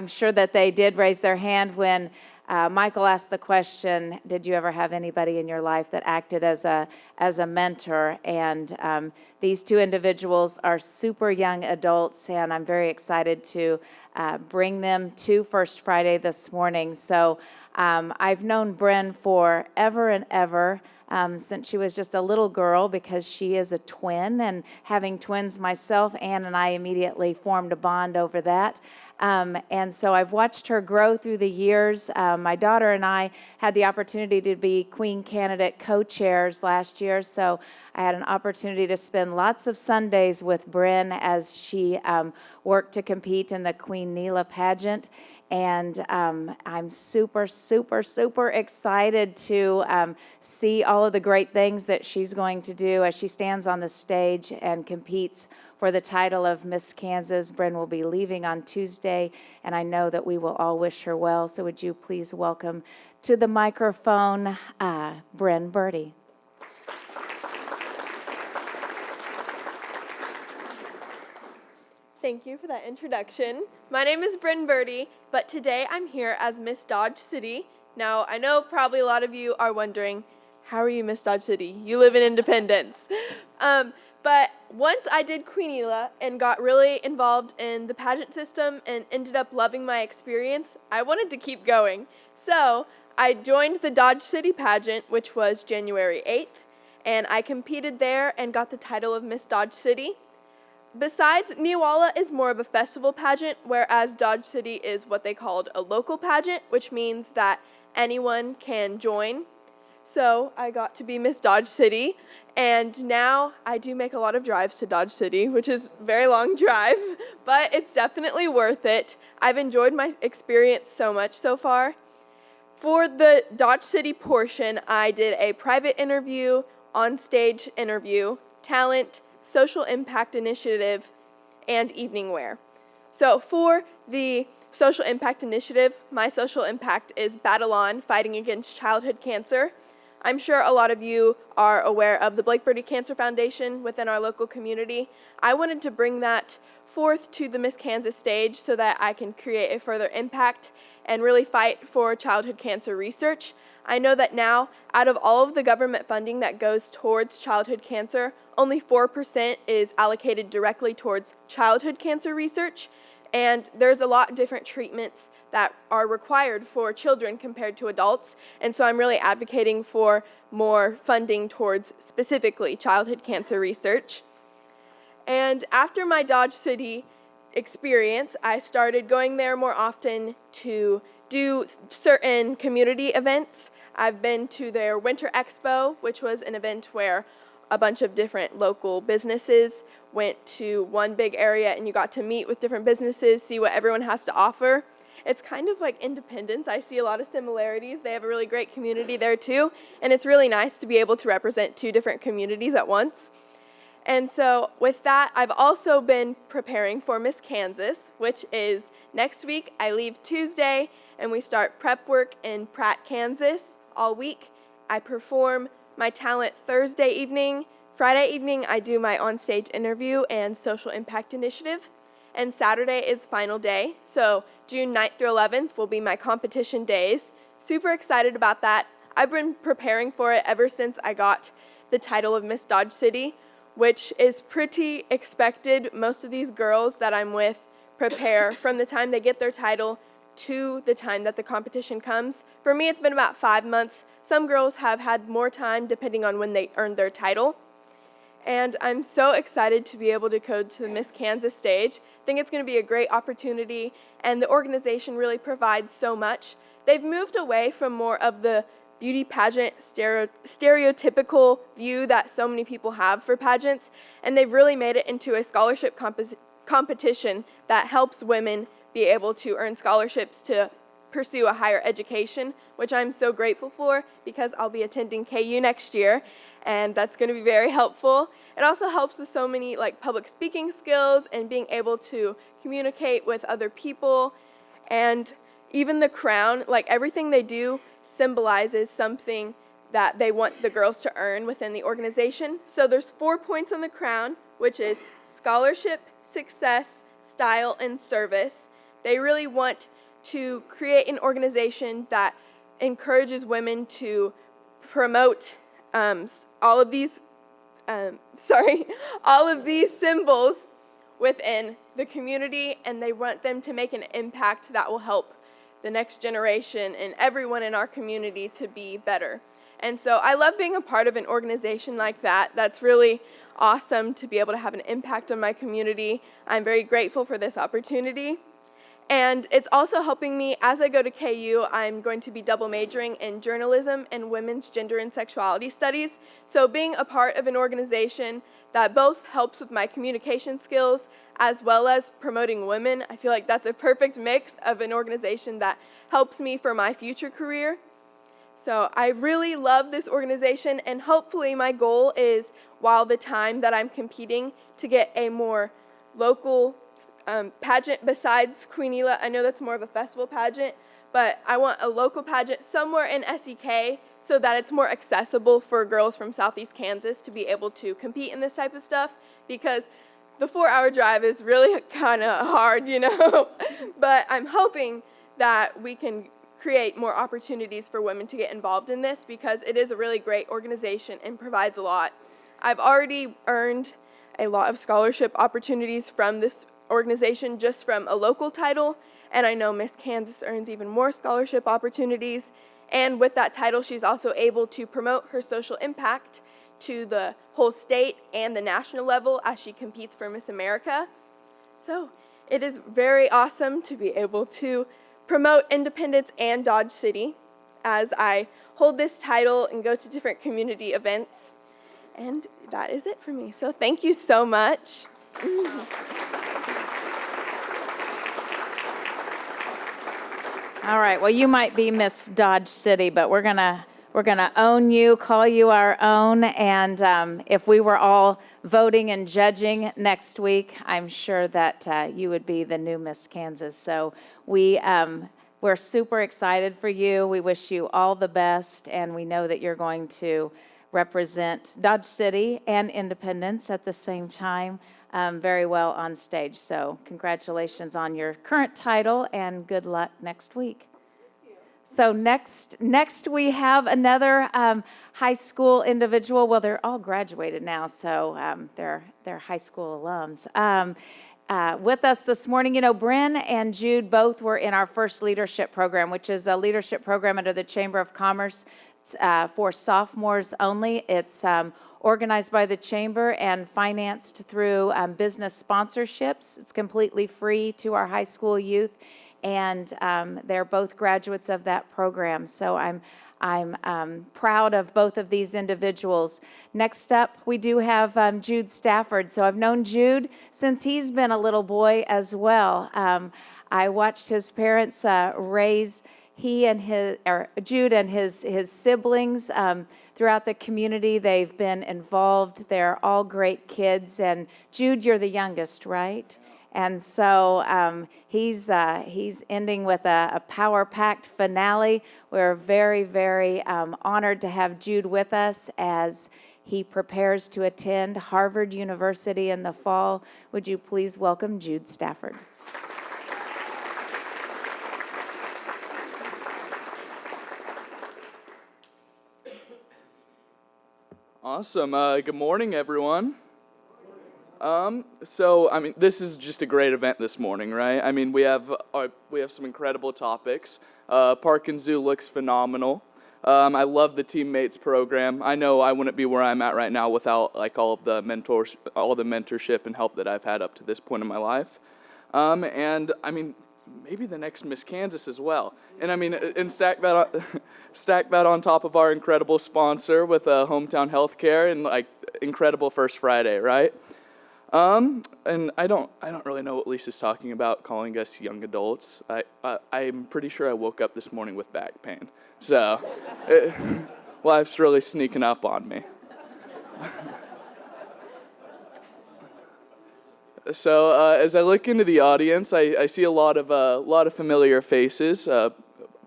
sure that they did raise their hand when Michael asked the question, did you ever have anybody in your life that acted as a mentor? And these two individuals are super young adults, and I'm very excited to bring them to First Friday this morning. So I've known Bryn for ever and ever, since she was just a little girl, because she is a twin, and having twins myself, Ann and I immediately formed a bond over that. And so I've watched her grow through the years. My daughter and I had the opportunity to be Queen Candidate co-chairs last year, so I had an opportunity to spend lots of Sundays with Bryn as she worked to compete in the Queen Neela pageant. And I'm super, super, super excited to see all of the great things that she's going to do as she stands on the stage and competes for the title of Miss Kansas. Bryn will be leaving on Tuesday, and I know that we will all wish her well. So would you please welcome to the microphone, Bryn Birdie. Thank you for that introduction. My name is Bryn Birdie, but today I'm here as Miss Dodge City. Now, I know probably a lot of you are wondering, how are you Miss Dodge City? You live in Independence. But once I did Queen Neela and got really involved in the pageant system and ended up loving my experience, I wanted to keep going. So I joined the Dodge City pageant, which was January 8th, and I competed there and got the title of Miss Dodge City. besides, Neowalla is more of a festival pageant, whereas Dodge City is what they called a local pageant, which means that anyone can join. So I got to be Miss Dodge City, and now I do make a lot of drives to Dodge City, which is a very long drive, but it's definitely worth it. I've enjoyed my experience so much so far. For the Dodge City portion, I did a private interview, on-stage interview, talent, social impact initiative, and evening wear. So for the social impact initiative, my social impact is Battle On, fighting against childhood cancer. I'm sure a lot of you are aware of the Blake Birdie Cancer Foundation within our local community. I wanted to bring that forth to the Miss Kansas stage so that I can create a further impact and really fight for childhood cancer research. I know that now, out of all of the government funding that goes towards childhood cancer, only 4% is allocated directly towards childhood cancer research, and there's a lot of different treatments that are required for children compared to adults, and so I'm really advocating for more funding towards specifically childhood cancer research. And after my Dodge City experience, I started going there more often to do certain community events. I've been to their Winter Expo, which was an event where a bunch of different local businesses went to one big area and you got to meet with different businesses, see what everyone has to offer. It's kind of like Independence. I see a lot of similarities. They have a really great community there too, and it's really nice to be able to represent two different communities at once. And so with that, I've also been preparing for Miss Kansas, which is next week. I leave Tuesday and we start prep work in Pratt, Kansas all week. I perform my talent Thursday evening. Friday evening, I do my onstage interview and social impact initiative. And Saturday is final day. So June 9th through 11th will be my competition days. Super excited about that. I've been preparing for it ever since I got the title of Miss Dodge City, which is pretty expected. Most of these girls that I'm with prepare from the time they get their title to the time that the competition comes. For me, it's been about 5 months. Some girls have had more time depending on when they earned their title. And I'm so excited to be able to go to the Miss Kansas stage. I think it's going to be a great opportunity, and the organization really provides so much. They've moved away from more of the beauty pageant stereotypical view that so many people have for pageants, and they've really made it into a scholarship competition that helps women be able to earn scholarships to pursue a higher education, which I'm so grateful for because I'll be attending KU next year, and that's going to be very helpful. It also helps with so many like public speaking skills and being able to communicate with other people, and even the crown, like everything they do symbolizes something that they want the girls to earn within the organization. So there's 4 points on the crown, which is scholarship, success, style, and service. They really want to create an organization that encourages women to promote all of these symbols within the community, and they want them to make an impact that will help the next generation and everyone in our community to be better. And so I love being a part of an organization like that. That's really awesome to be able to have an impact on my community. I'm very grateful for this opportunity. And it's also helping me as I go to KU. I'm going to be double majoring in journalism and women's gender and sexuality studies. So being a part of an organization that both helps with my communication skills as well as promoting women, I feel like that's a perfect mix of an organization that helps me for my future career. So I really love this organization, and hopefully my goal is, while the time that I'm competing, to get a more local pageant besides Queen-Ela. I know that's more of a festival pageant, but I want a local pageant somewhere in SEK so that it's more accessible for girls from Southeast Kansas to be able to compete in this type of stuff, because the 4-hour drive is really kind of hard, you know. But I'm hoping that we can create more opportunities for women to get involved in this, because it is a really great organization and provides a lot. I've already earned a lot of scholarship opportunities from this organization just from a local title, and I know Miss Kansas earns even more scholarship opportunities, and with that title she's also able to promote her social impact to the whole state and the national level as she competes for Miss America. So it is very awesome to be able to promote Independence and Dodge City as I hold this title and go to different community events. And that is it for me. So thank you so much. All right, well, you might be Miss Dodge City, but we're gonna own you, call you our own, and if we were all voting and judging next week, I'm sure that you would be the new Miss Kansas. So we're super excited for you. We wish you all the best, and we know that you're going to represent Dodge City and Independence at the same time very well on stage. So congratulations on your current title, and good luck next week. So next we have another high school individual. Well, they're all graduated now, so they're high school alums. With us this morning, you know, Bryn and Jude both were in our first leadership program, which is a leadership program under the Chamber of Commerce for sophomores only. It's organized by the Chamber and financed through business sponsorships. It's completely free to our high school youth, and they're both graduates of that program. So I'm proud of both of these individuals. Next up, we do have Jude Stafford. So I've known Jude since he's been a little boy as well. I watched his parents raise Jude and his siblings throughout the community. They've been involved. They're all great kids. And Jude, you're the youngest, right? And so he's ending with a power-packed finale. We're very, very honored to have Jude with us as he prepares to attend Harvard University in the fall. Would you please welcome Jude Stafford? Awesome. Good morning, everyone. So, I mean, this is just a great event this morning, right? I mean, we have some incredible topics. Park and Zoo looks phenomenal. I love the Teammates program. I know I wouldn't be where I'm at right now without like all the mentorship and help that I've had up to this point in my life. And I mean, maybe the next Miss Kansas as well. And I mean, and stack that on top of our incredible sponsor with Hometown Healthcare and like incredible First Friday, right? And I don't really know what Lisa's talking about calling us young adults. I'm pretty sure I woke up this morning with back pain. So, life's really sneaking up on me. So, as I look into the audience, I see a lot of familiar faces,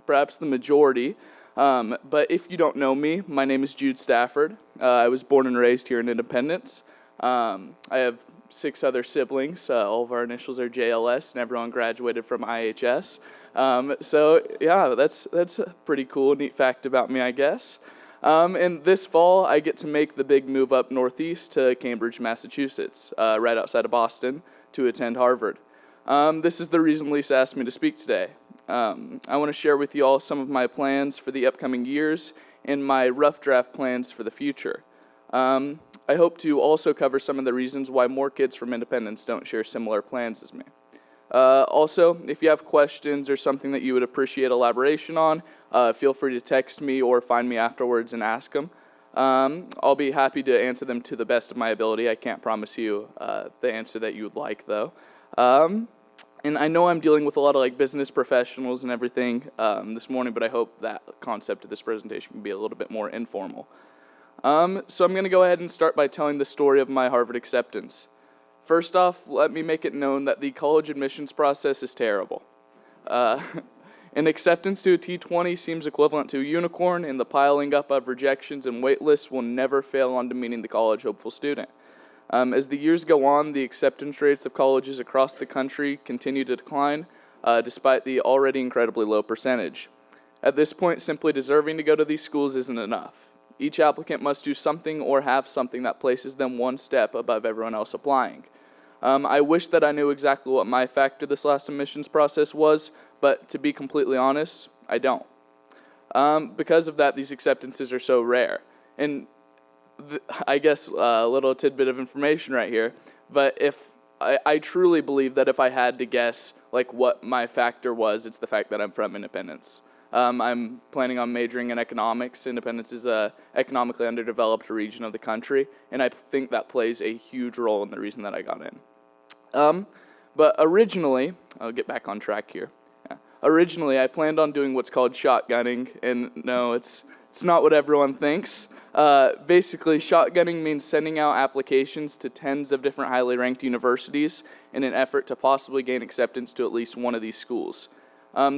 perhaps the majority. But if you don't know me, my name is Jude Stafford. I was born and raised here in Independence. I have 6 other siblings. All of our initials are JLS, and everyone graduated from IHS. So yeah, that's a pretty cool, neat fact about me, I guess. And this fall, I get to make the big move up northeast to Cambridge, Massachusetts, right outside of Boston, to attend Harvard. This is the reason Lisa asked me to speak today. I want to share with you all some of my plans for the upcoming years and my rough draft plans for the future. I hope to also cover some of the reasons why more kids from Independence don't share similar plans as me. Also, if you have questions or something that you would appreciate elaboration on, feel free to text me or find me afterwards and ask them. I'll be happy to answer them to the best of my ability. I can't promise you the answer that you would like, though. And I know I'm dealing with a lot of like business professionals and everything this morning, but I hope that concept of this presentation can be a little bit more informal. So I'm going to go ahead and start by telling the story of my Harvard acceptance. First off, let me make it known that the college admissions process is terrible. An acceptance to a T20 seems equivalent to a unicorn, and the piling up of rejections and wait lists will never fail on demeaning the college hopeful student. As the years go on, the acceptance rates of colleges across the country continue to decline, despite the already incredibly low percentage. At this point, simply deserving to go to these schools isn't enough. Each applicant must do something or have something that places them one step above everyone else applying. I wish that I knew exactly what my factor this last admissions process was, but to be completely honest, I don't. Because of that, these acceptances are so rare. And I guess a little tidbit of information right here, but if I truly believe that if I had to guess like what my factor was, it's the fact that I'm from Independence. I'm planning on majoring in economics. Independence is a economically underdeveloped region of the country, and I think that plays a huge role in the reason that I got in. But originally, I'll get back on track here. Yeah. Originally, I planned on doing what's called shotgunning, and no, it's not what everyone thinks. Basically, shotgunning means sending out applications to tens of different highly ranked universities in an effort to possibly gain acceptance to at least one of these schools.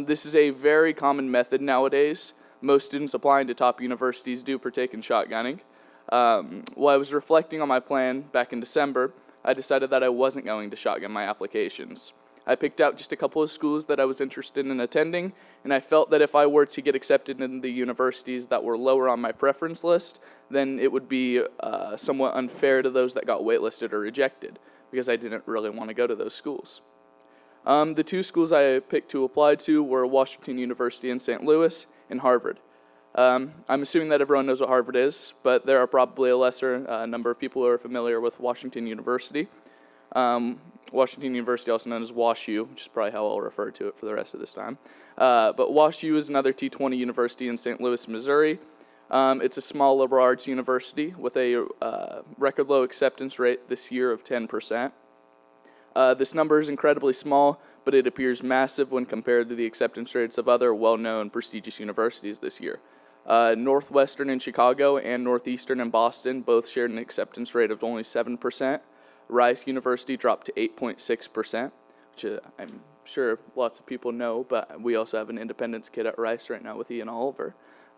This is a very common method nowadays. Most students applying to top universities do partake in shotgunning. While I was reflecting on my plan back in December, I decided that I wasn't going to shotgun my applications. I picked out just a couple of schools that I was interested in attending, and I felt that if I were to get accepted in the universities that were lower on my preference list, then it would be somewhat unfair to those that got waitlisted or rejected, because I didn't really want to go to those schools. The two schools I picked to apply to were Washington University in St. Louis and Harvard. I'm assuming that everyone knows what Harvard is, but there are probably a lesser number of people who are familiar with Washington University. Washington University, also known as WashU, which is probably how I'll refer to it for the rest of this time. But WashU is another T20 university in St. Louis, Missouri. It's a small liberal arts university with a record low acceptance rate this year of 10%. This number is incredibly small, but it appears massive when compared to the acceptance rates of other well-known prestigious universities this year. Northwestern in Chicago and Northeastern in Boston both shared an acceptance rate of only 7%. Rice University dropped to 8.6%, which I'm sure lots of people know, but we also have an Independence kid at Rice right now with Ian Oliver,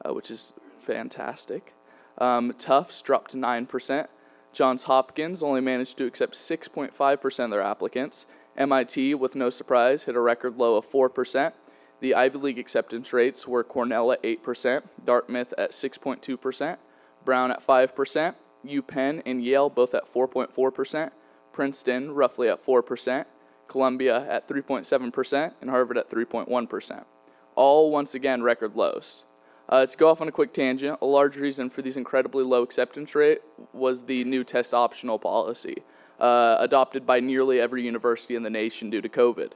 which is fantastic. Tufts dropped to 9%. Johns Hopkins only managed to accept 6.5% of their applicants. MIT, with no surprise, hit a record low of 4%. The Ivy League acceptance rates were Cornell at 8%, Dartmouth at 6.2%, Brown at 5%, UPenn and Yale both at 4.4%, Princeton roughly at 4%, Columbia at 3.7%, and Harvard at 3.1%. All, once again, record lows. To go off on a quick tangent, a large reason for these incredibly low acceptance rate was the new test optional policy, adopted by nearly every university in the nation due to COVID.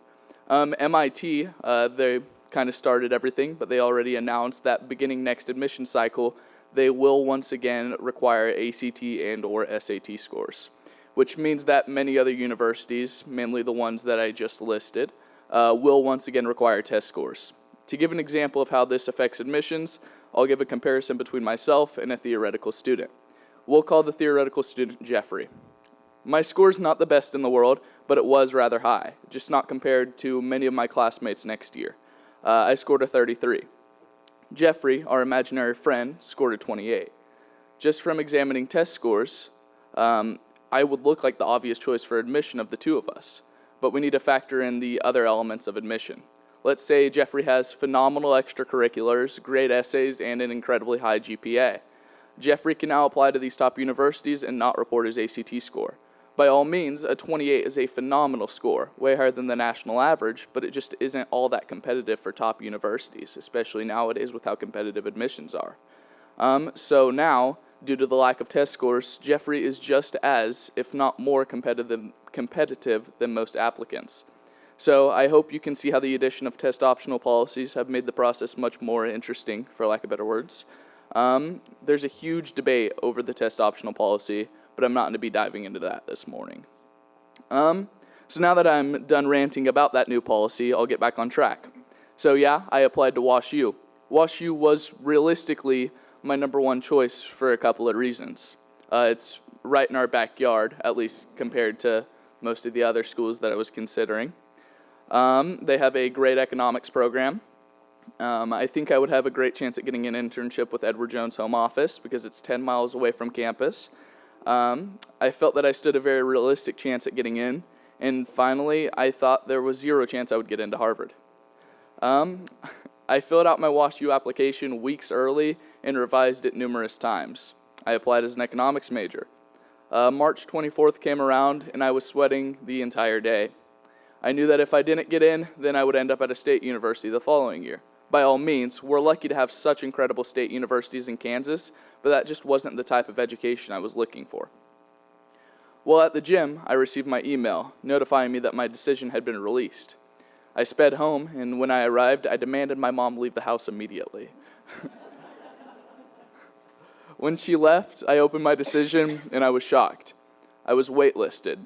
MIT, they kind of started everything, but they already announced that beginning next admission cycle, they will once again require ACT and or SAT scores, which means that many other universities, mainly the ones that I just listed, will once again require test scores. To give an example of how this affects admissions, I'll give a comparison between myself and a theoretical student. We'll call the theoretical student Jeffrey. My score's not the best in the world, but it was rather high, just not compared to many of my classmates next year. I scored a 33. Jeffrey, our imaginary friend, scored a 28. Just from examining test scores, I would look like the obvious choice for admission of the two of us, but we need to factor in the other elements of admission. Let's say Jeffrey has phenomenal extracurriculars, great essays, and an incredibly high GPA. Jeffrey can now apply to these top universities and not report his ACT score. By all means, a 28 is a phenomenal score, way higher than the national average, but it just isn't all that competitive for top universities, especially nowadays with how competitive admissions are. So now, due to the lack of test scores, Jeffrey is just as, if not more competitive than most applicants. So I hope you can see how the addition of test optional policies have made the process much more interesting, for lack of better words. There's a huge debate over the test optional policy, but I'm not going to be diving into that this morning. So now that I'm done ranting about that new policy, I'll get back on track. So yeah, I applied to WashU. WashU was realistically my number one choice for a couple of reasons. It's right in our backyard, at least compared to most of the other schools that I was considering. They have a great economics program. I think I would have a great chance at getting an internship with Edward Jones Home Office because it's 10 miles away from campus. I felt that I stood a very realistic chance at getting in, and finally, I thought there was zero chance I would get into Harvard. I filled out my WashU application weeks early and revised it numerous times. I applied as an economics major. March 24th came around, and I was sweating the entire day. I knew that if I didn't get in, then I would end up at a state university the following year, By all means, we're lucky to have such incredible state universities in Kansas, but that just wasn't the type of education I was looking for. While at the gym, I received my email notifying me that my decision had been released. I sped home, and when I arrived, I demanded my mom leave the house immediately. When she left, I opened my decision, and I was shocked. I was waitlisted.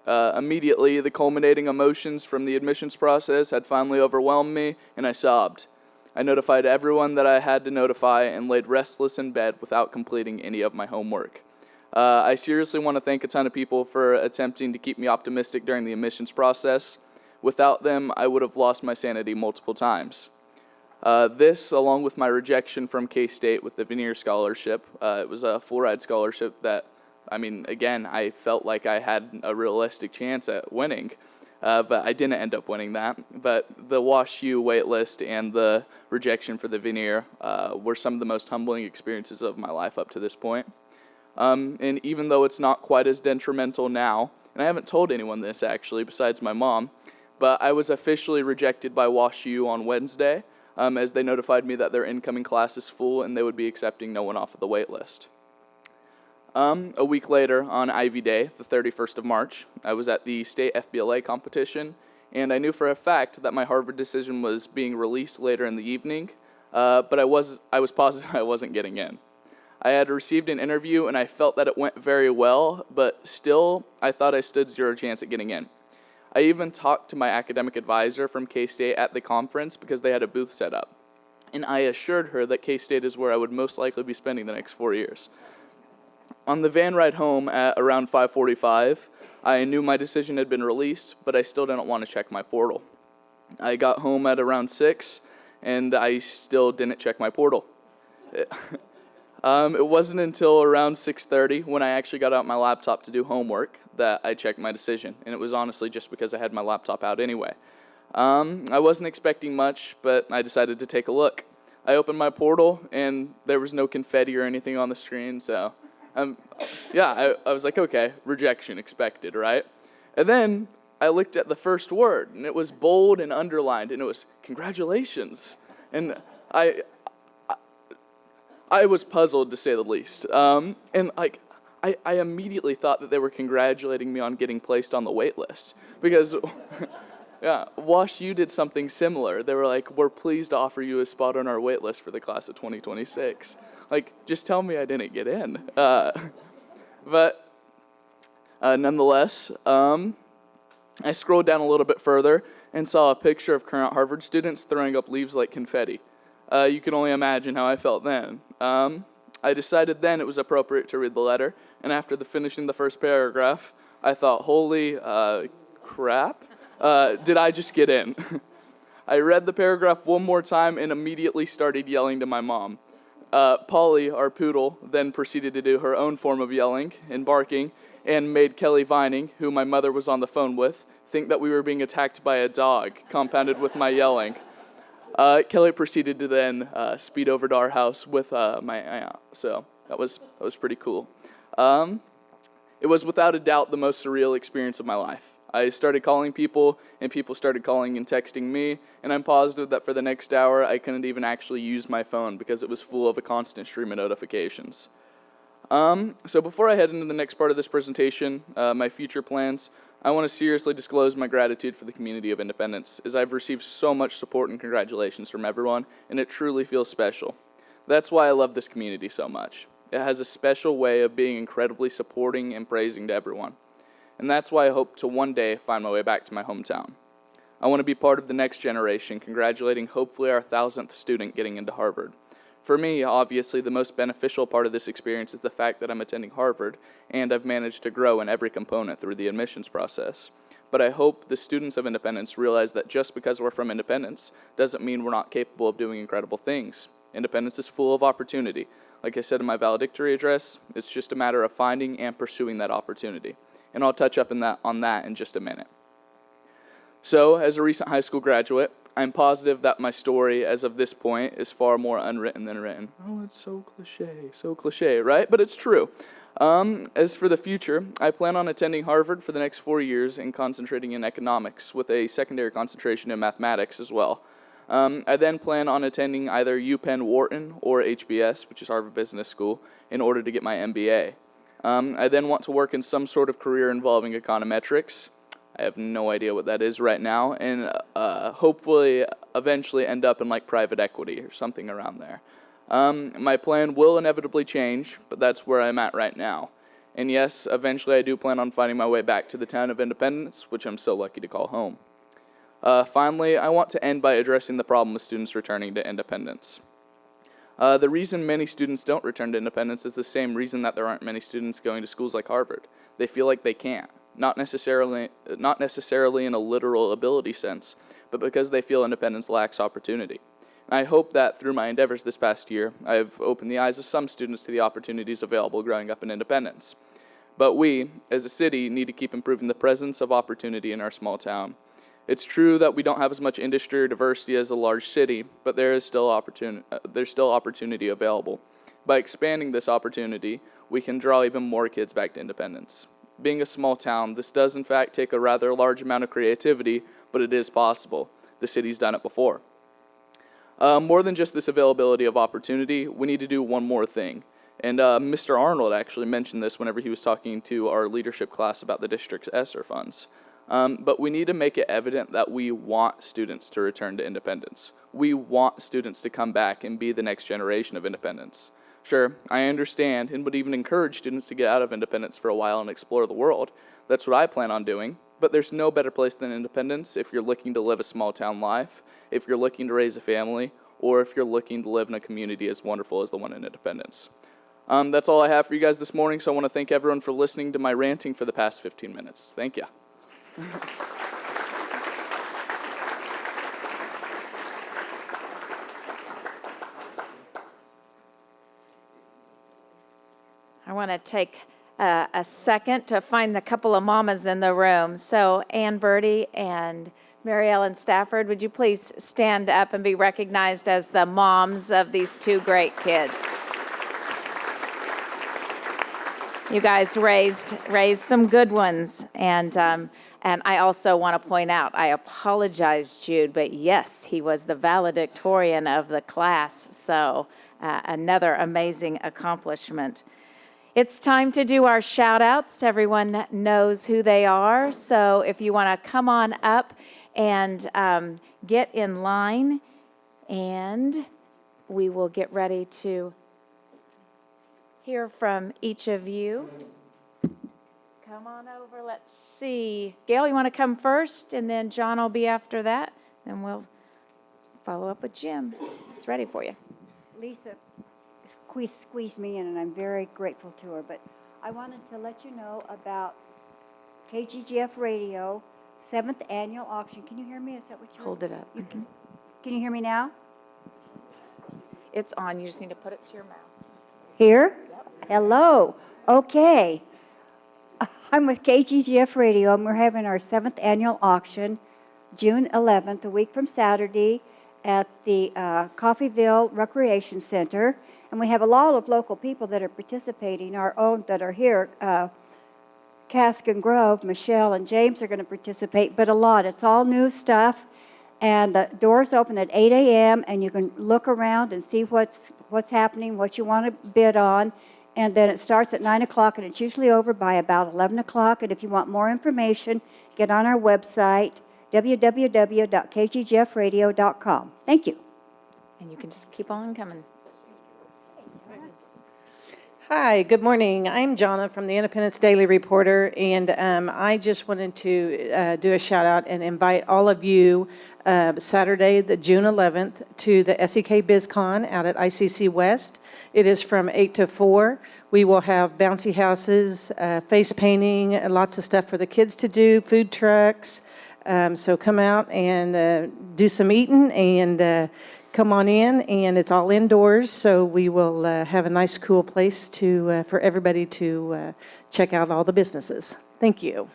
Immediately, the culminating emotions from the admissions process had finally overwhelmed me, and I sobbed. I notified everyone that I had to notify and laid restless in bed without completing any of my homework. I seriously want to thank a ton of people for attempting to keep me optimistic during the admissions process. Without them, I would have lost my sanity multiple times. This, along with my rejection from K-State with the Veneer Scholarship, it was a full-ride scholarship that, again, I felt like I had a realistic chance at winning, but I didn't end up winning that. But the WashU waitlist and the rejection for the Veneer were some of the most humbling experiences of my life up to this point. And even though it's not quite as detrimental now, and I haven't told anyone this actually besides my mom, but I was officially rejected by WashU on Wednesday, as they notified me that their incoming class is full and they would be accepting no one off of the wait list. A week later, on Ivy Day, the 31st of March, I was at the state FBLA competition, and I knew for a fact that my Harvard decision was being released later in the evening, but I was positive I wasn't getting in. I had received an interview, and I felt that it went very well, but still, I thought I stood zero chance at getting in. I even talked to my academic advisor from K-State at the conference because they had a booth set up, and I assured her that K-State is where I would most likely be spending the next 4 years. On the van ride home at around 5:45, I knew my decision had been released, but I still didn't want to check my portal. I got home at around 6, and I still didn't check my portal. It wasn't until around 6:30 when I actually got out my laptop to do homework that I checked my decision, and it was honestly just because I had my laptop out anyway. I wasn't expecting much, but I decided to take a look. I opened my portal, and there was no confetti or anything on the screen, so I was like, okay, rejection expected, right? And then I looked at the first word, and it was bold and underlined, and it was congratulations. And I was puzzled, to say the least. I immediately thought that they were congratulating me on getting placed on the wait list, because WashU did something similar. They were like, we're pleased to offer you a spot on our wait list for the class of 2026. Like, just tell me I didn't get in. But nonetheless, I scrolled down a little bit further and saw a picture of current Harvard students throwing up leaves like confetti. You can only imagine how I felt then. I decided then it was appropriate to read the letter, and after finishing the first paragraph, I thought, holy crap, did I just get in? I read the paragraph one more time and immediately started yelling to my mom. Polly, our poodle, then proceeded to do her own form of yelling and barking, and made Kelly Vining, who my mother was on the phone with, think that we were being attacked by a dog, compounded with my yelling. Kelly proceeded to then speed over to our house with my aunt, so that was pretty cool. It was without a doubt the most surreal experience of my life. I started calling people, and people started calling and texting me, and I'm positive that for the next hour, I couldn't even actually use my phone because it was full of a constant stream of notifications. So before I head into the next part of this presentation, my future plans, I want to seriously disclose my gratitude for the community of Independence, as I've received so much support and congratulations from everyone, and it truly feels special. That's why I love this community so much. It has a special way of being incredibly supporting and praising to everyone. And that's why I hope to one day find my way back to my hometown. I want to be part of the next generation, congratulating hopefully our 1,000th student getting into Harvard. For me, obviously, the most beneficial part of this experience is the fact that I'm attending Harvard, and I've managed to grow in every component through the admissions process. But I hope the students of Independence realize that just because we're from Independence doesn't mean we're not capable of doing incredible things. Independence is full of opportunity. Like I said in my valedictory address, it's just a matter of finding and pursuing that opportunity. And I'll touch up on that in just a minute. So, as a recent high school graduate, I'm positive that my story, as of this point, is far more unwritten than written. Oh, it's so cliche, right? But it's true. As for the future, I plan on attending Harvard for the next 4 years and concentrating in economics with a secondary concentration in mathematics as well. I then plan on attending either UPenn Wharton or HBS, which is Harvard Business School, in order to get my MBA. I then want to work in some sort of career involving econometrics. I have no idea what that is right now, and hopefully eventually end up in like private equity or something around there. My plan will inevitably change, but that's where I'm at right now. And yes, eventually I do plan on finding my way back to the town of Independence, which I'm so lucky to call home. Finally, I want to end by addressing the problem with students returning to Independence. The reason many students don't return to Independence is the same reason that there aren't many students going to schools like Harvard. They feel like they can't, not necessarily in a literal ability sense, but because they feel Independence lacks opportunity. I hope that through my endeavors this past year, I have opened the eyes of some students to the opportunities available growing up in Independence. But we, as a city, need to keep improving the presence of opportunity in our small town. It's true that we don't have as much industry or diversity as a large city, but there's still opportunity available. By expanding this opportunity, we can draw even more kids back to Independence. Being a small town, this does in fact take a rather large amount of creativity, but it is possible. The city's done it before. More than just this availability of opportunity, we need to do one more thing. And Mr. Arnold actually mentioned this whenever he was talking to our leadership class about the district's ESSER funds. But we need to make it evident that we want students to return to Independence. We want students to come back and be the next generation of Independence. Sure, I understand and would even encourage students to get out of Independence for a while and explore the world. That's what I plan on doing. But there's no better place than Independence if you're looking to live a small town life, if you're looking to raise a family, or if you're looking to live in a community as wonderful as the one in Independence. That's all I have for you guys this morning, so I want to thank everyone for listening to my ranting for the past 15 minutes. Thank you. I want to take a second to find a couple of mamas in the room. So Ann Birdie and Mary Ellen Stafford, would you please stand up and be recognized as the moms of these two great kids? You guys raised some good ones, and I also want to point out, I apologize, Jude, but yes, he was the valedictorian of the class, so another amazing accomplishment. It's time to do our shout-outs. Everyone knows who they are, so if you want to come on up and get in line, and we will get ready to hear from each of you. Come on over, let's see. Gail, you want to come first, and then John will be after that, and we'll follow up with Jim. It's ready for you. Lisa squeezed me in, and I'm very grateful to her, but I wanted to let you know about KGGF Radio 7th annual auction. Can you hear me? Is that what you Hold it up. Can you hear me now? It's on, you just need to put it to your mouth. Here? Yep. Hello. Okay. I'm with KGGF Radio, and we're having our 7th annual auction, June 11th, a week from Saturday, at the Coffeyville Recreation Center. And we have a lot of local people that are participating, our own that are here. Cask and Grove, Michelle and James are going to participate, but a lot. It's all new stuff. And the doors open at 8 a.m., and you can look around and see what's happening, what you want to bid on. And then it starts at 9 o'clock, and it's usually over by about 11 o'clock. And if you want more information, get on our website, www.kggfradio.com. Thank you. And you can just keep on coming. Hi, good morning. I'm Jonna from the Independence Daily Reporter, and I just wanted to do a shout out and invite all of you Saturday, the June 11th, to the SEK BizCon out at ICC West. It is from 8 to 4. We will have bouncy houses, face painting, lots of stuff for the kids to do, food trucks. So come out and do some eating and come on in, and it's all indoors, so we will have a nice, cool place to for everybody to check out all the businesses. Thank you.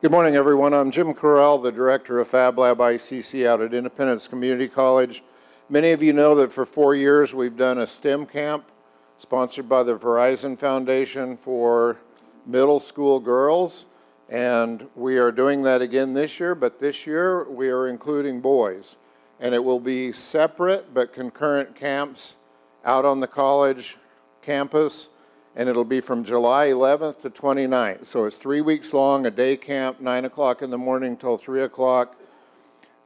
Good morning, everyone. I'm Jim Correll, the director of Fab Lab ICC out at Independence Community College. Many of you know that for 4 years we've done a STEM camp sponsored by the Verizon Foundation for middle school girls. And we are doing that again this year, but this year we are including boys. And it will be separate but concurrent camps out on the college campus, and it'll be from July 11th to 29th. So it's 3 weeks long, a day camp, 9 o'clock in the morning till 3 o'clock.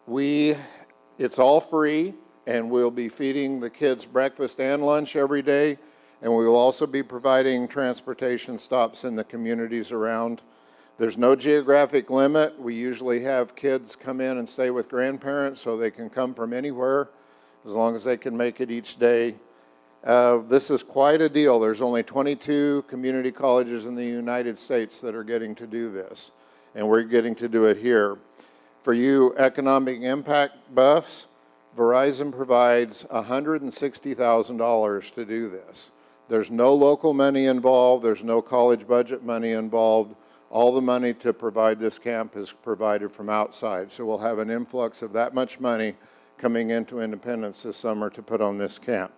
It's all free, and we'll be feeding the kids breakfast and lunch every day, and we will also be providing transportation stops in the communities around. There's no geographic limit. We usually have kids come in and stay with grandparents, so they can come from anywhere as long as they can make it each day. This is quite a deal. There's only 22 community colleges in the United States that are getting to do this, and we're getting to do it here. For you economic impact buffs, Verizon provides $160,000 to do this. There's no local money involved. There's no college budget money involved. All the money to provide this camp is provided from outside. So we'll have an influx of that much money coming into Independence this summer to put on this camp.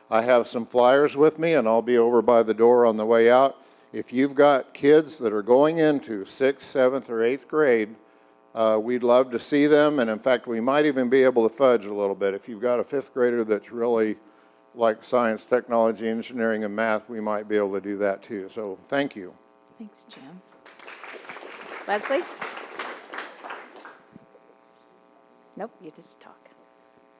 I have some flyers with me, and I'll be over by the door on the way out. If you've got kids that are going into 6th, 7th, or 8th grade, we'd love to see them, and in fact, we might even be able to fudge a little bit. If you've got a 5th grader that's really like science, technology, engineering, and math, we might be able to do that too. So thank you. Thanks, Jim. Leslie? Nope, you just talk.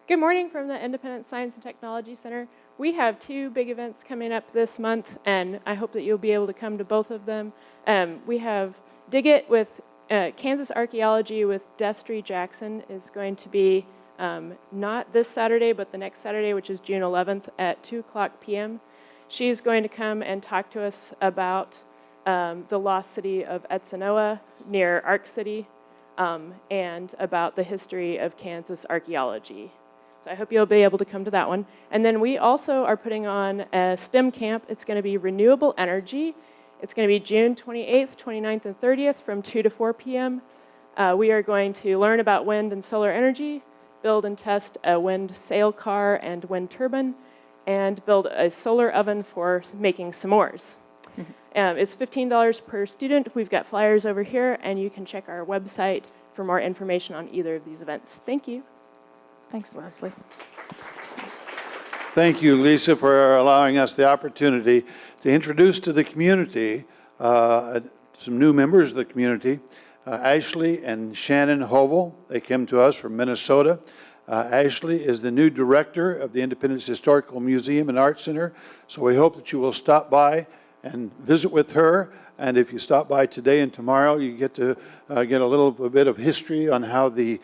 Good morning from the Independence Science and Technology Center. We have 2 big events coming up this month, and I hope that you'll be able to come to both of them. We have Dig It with Kansas Archaeology with Destry Jackson is going to be not this Saturday, but the next Saturday, which is June 11th at 2:00 p.m. She's going to come and talk to us about the lost city of Etzanoa near Ark City and about the history of Kansas archaeology. So I hope you'll be able to come to that one. And then we also are putting on a STEM camp. It's going to be renewable energy. It's going to be June 28th, 29th, and 30th from 2 to 4 p.m. We are going to learn about wind and solar energy, build and test a wind sail car and wind turbine, and build a solar oven for making s'mores. It's $15 per student. We've got flyers over here, and you can check our website for more information on either of these events. Thank you. Thanks, Leslie. Thank you, Lisa, for allowing us the opportunity to introduce to the community some new members of the community, Ashley and Shannon Hovel. They came to us from Minnesota. Ashley is the new director of the Independence Historical Museum and Art Center, so we hope that you will stop by and visit with her. And if you stop by today and tomorrow, you get to get a little bit of history on how the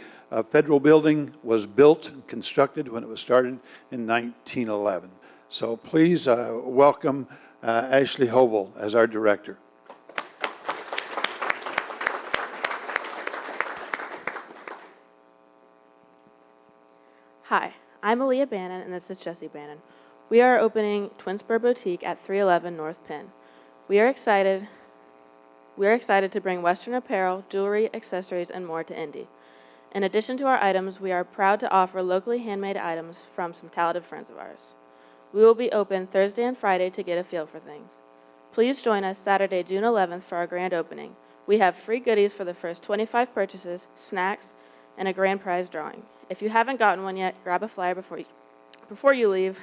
federal building was built and constructed when it was started in 1911. So please welcome Ashley Hovel as our director. Hi, I'm Aaliyah Bannon, and this is Jessie Bannon. We are opening Twinsburg Boutique at 311 North Penn. We are excited to bring Western apparel, jewelry, accessories, and more to Indy. In addition to our items, we are proud to offer locally handmade items from some talented friends of ours. We will be open Thursday and Friday to get a feel for things. Please join us Saturday, June 11th for our grand opening. We have free goodies for the first 25 purchases, snacks, and a grand prize drawing. If you haven't gotten one yet, grab a flyer before you leave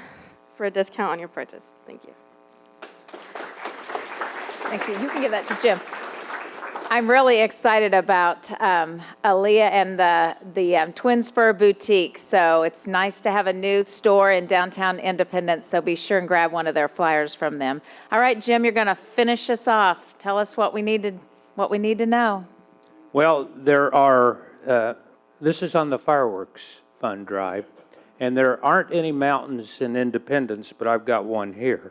for a discount on your purchase. Thank you. Thank you. You can give that to Jim. I'm really excited about Aaliyah and the Twinsburg Boutique. So it's nice to have a new store in downtown Independence. So be sure and grab one of their flyers from them. All right, Jim, you're going to finish us off. Tell us what we need to know. Well, there are. This is on the fireworks fund drive, and there aren't any mountains in Independence, but I've got one here.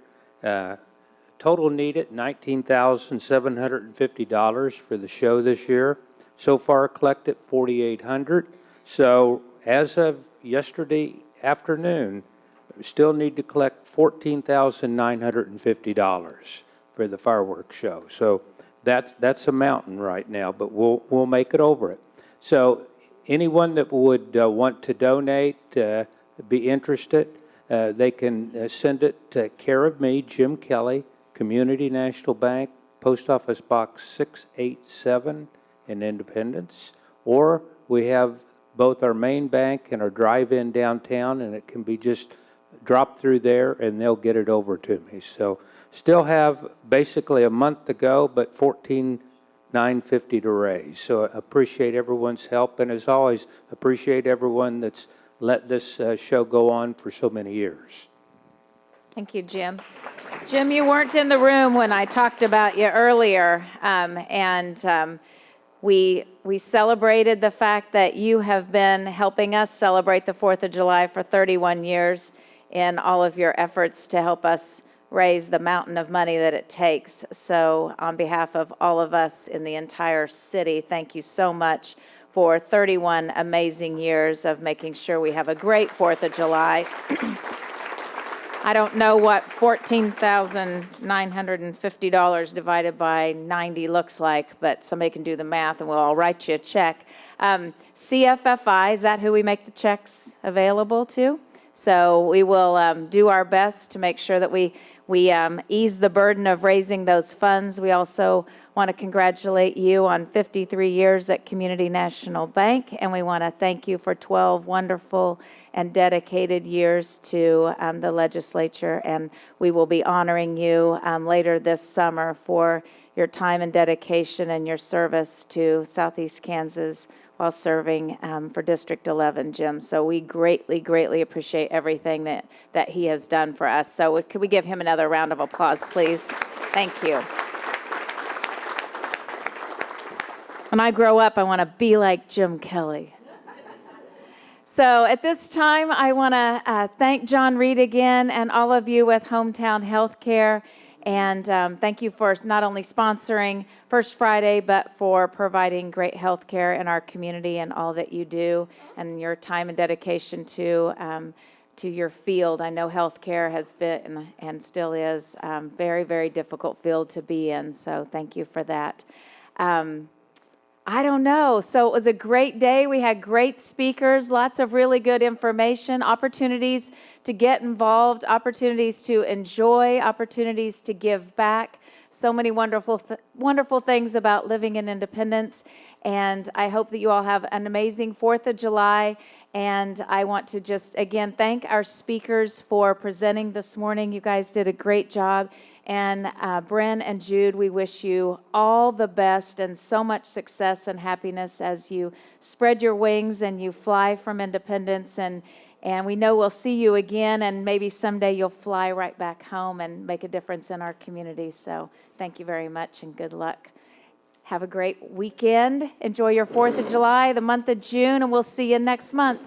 Total needed $19,750 for the show this year. So far collected $4,800. So as of yesterday afternoon, we still need to collect $14,950 for the fireworks show. So that's a mountain right now, but we'll make it over it. So anyone that would want to donate, be interested, they can send it to care of me, Jim Kelly, Community National Bank, Post Office Box 687 in Independence, or we have both our main bank and our drive-in downtown, and it can be just dropped through there, and they'll get it over to me. So still have basically a month to go, but $14,950 to raise. So I appreciate everyone's help, and as always, appreciate everyone that's let this show go on for so many years. Thank you, Jim. Jim, you weren't in the room when I talked about you earlier, we celebrated the fact that you have been helping us celebrate the 4th of July for 31 years in all of your efforts to help us raise the mountain of money that it takes. So on behalf of all of us in the entire city, thank you so much for 31 amazing years of making sure we have a great 4th of July. I don't know what $14,950 divided by 90 looks like, but somebody can do the math and we'll all write you a check. CFFI, is that who we make the checks available to? So we will do our best to make sure that we ease the burden of raising those funds. We also want to congratulate you on 53 years at Community National Bank, and we want to thank you for 12 wonderful and dedicated years to the legislature, and we will be honoring you later this summer for your time and dedication and your service to Southeast Kansas while serving for District 11, Jim. So we greatly, greatly appreciate everything that he has done for us. So could we give him another round of applause, please? Thank you. When I grow up, I want to be like Jim Kelly. So at this time, I want to thank John Reed again and all of you with Hometown Healthcare. And thank you for not only sponsoring First Friday, but for providing great health care in our community and all that you do and your time and dedication to your field. I know healthcare has been and still is a very, very difficult field to be in, so thank you for that. I don't know. So it was a great day. We had great speakers, lots of really good information, opportunities to get involved, opportunities to enjoy, opportunities to give back. So many wonderful things about living in Independence. And I hope that you all have an amazing 4th of July. And I want to just, again, thank our speakers for presenting this morning. You guys did a great job. And Bryn and Jude, we wish you all the best and so much success and happiness as you spread your wings and you fly from Independence. And we know we'll see you again, and maybe someday you'll fly right back home and make a difference in our community. So thank you very much and good luck. Have a great weekend. Enjoy your 4th of July, the month of June, and we'll see you next month.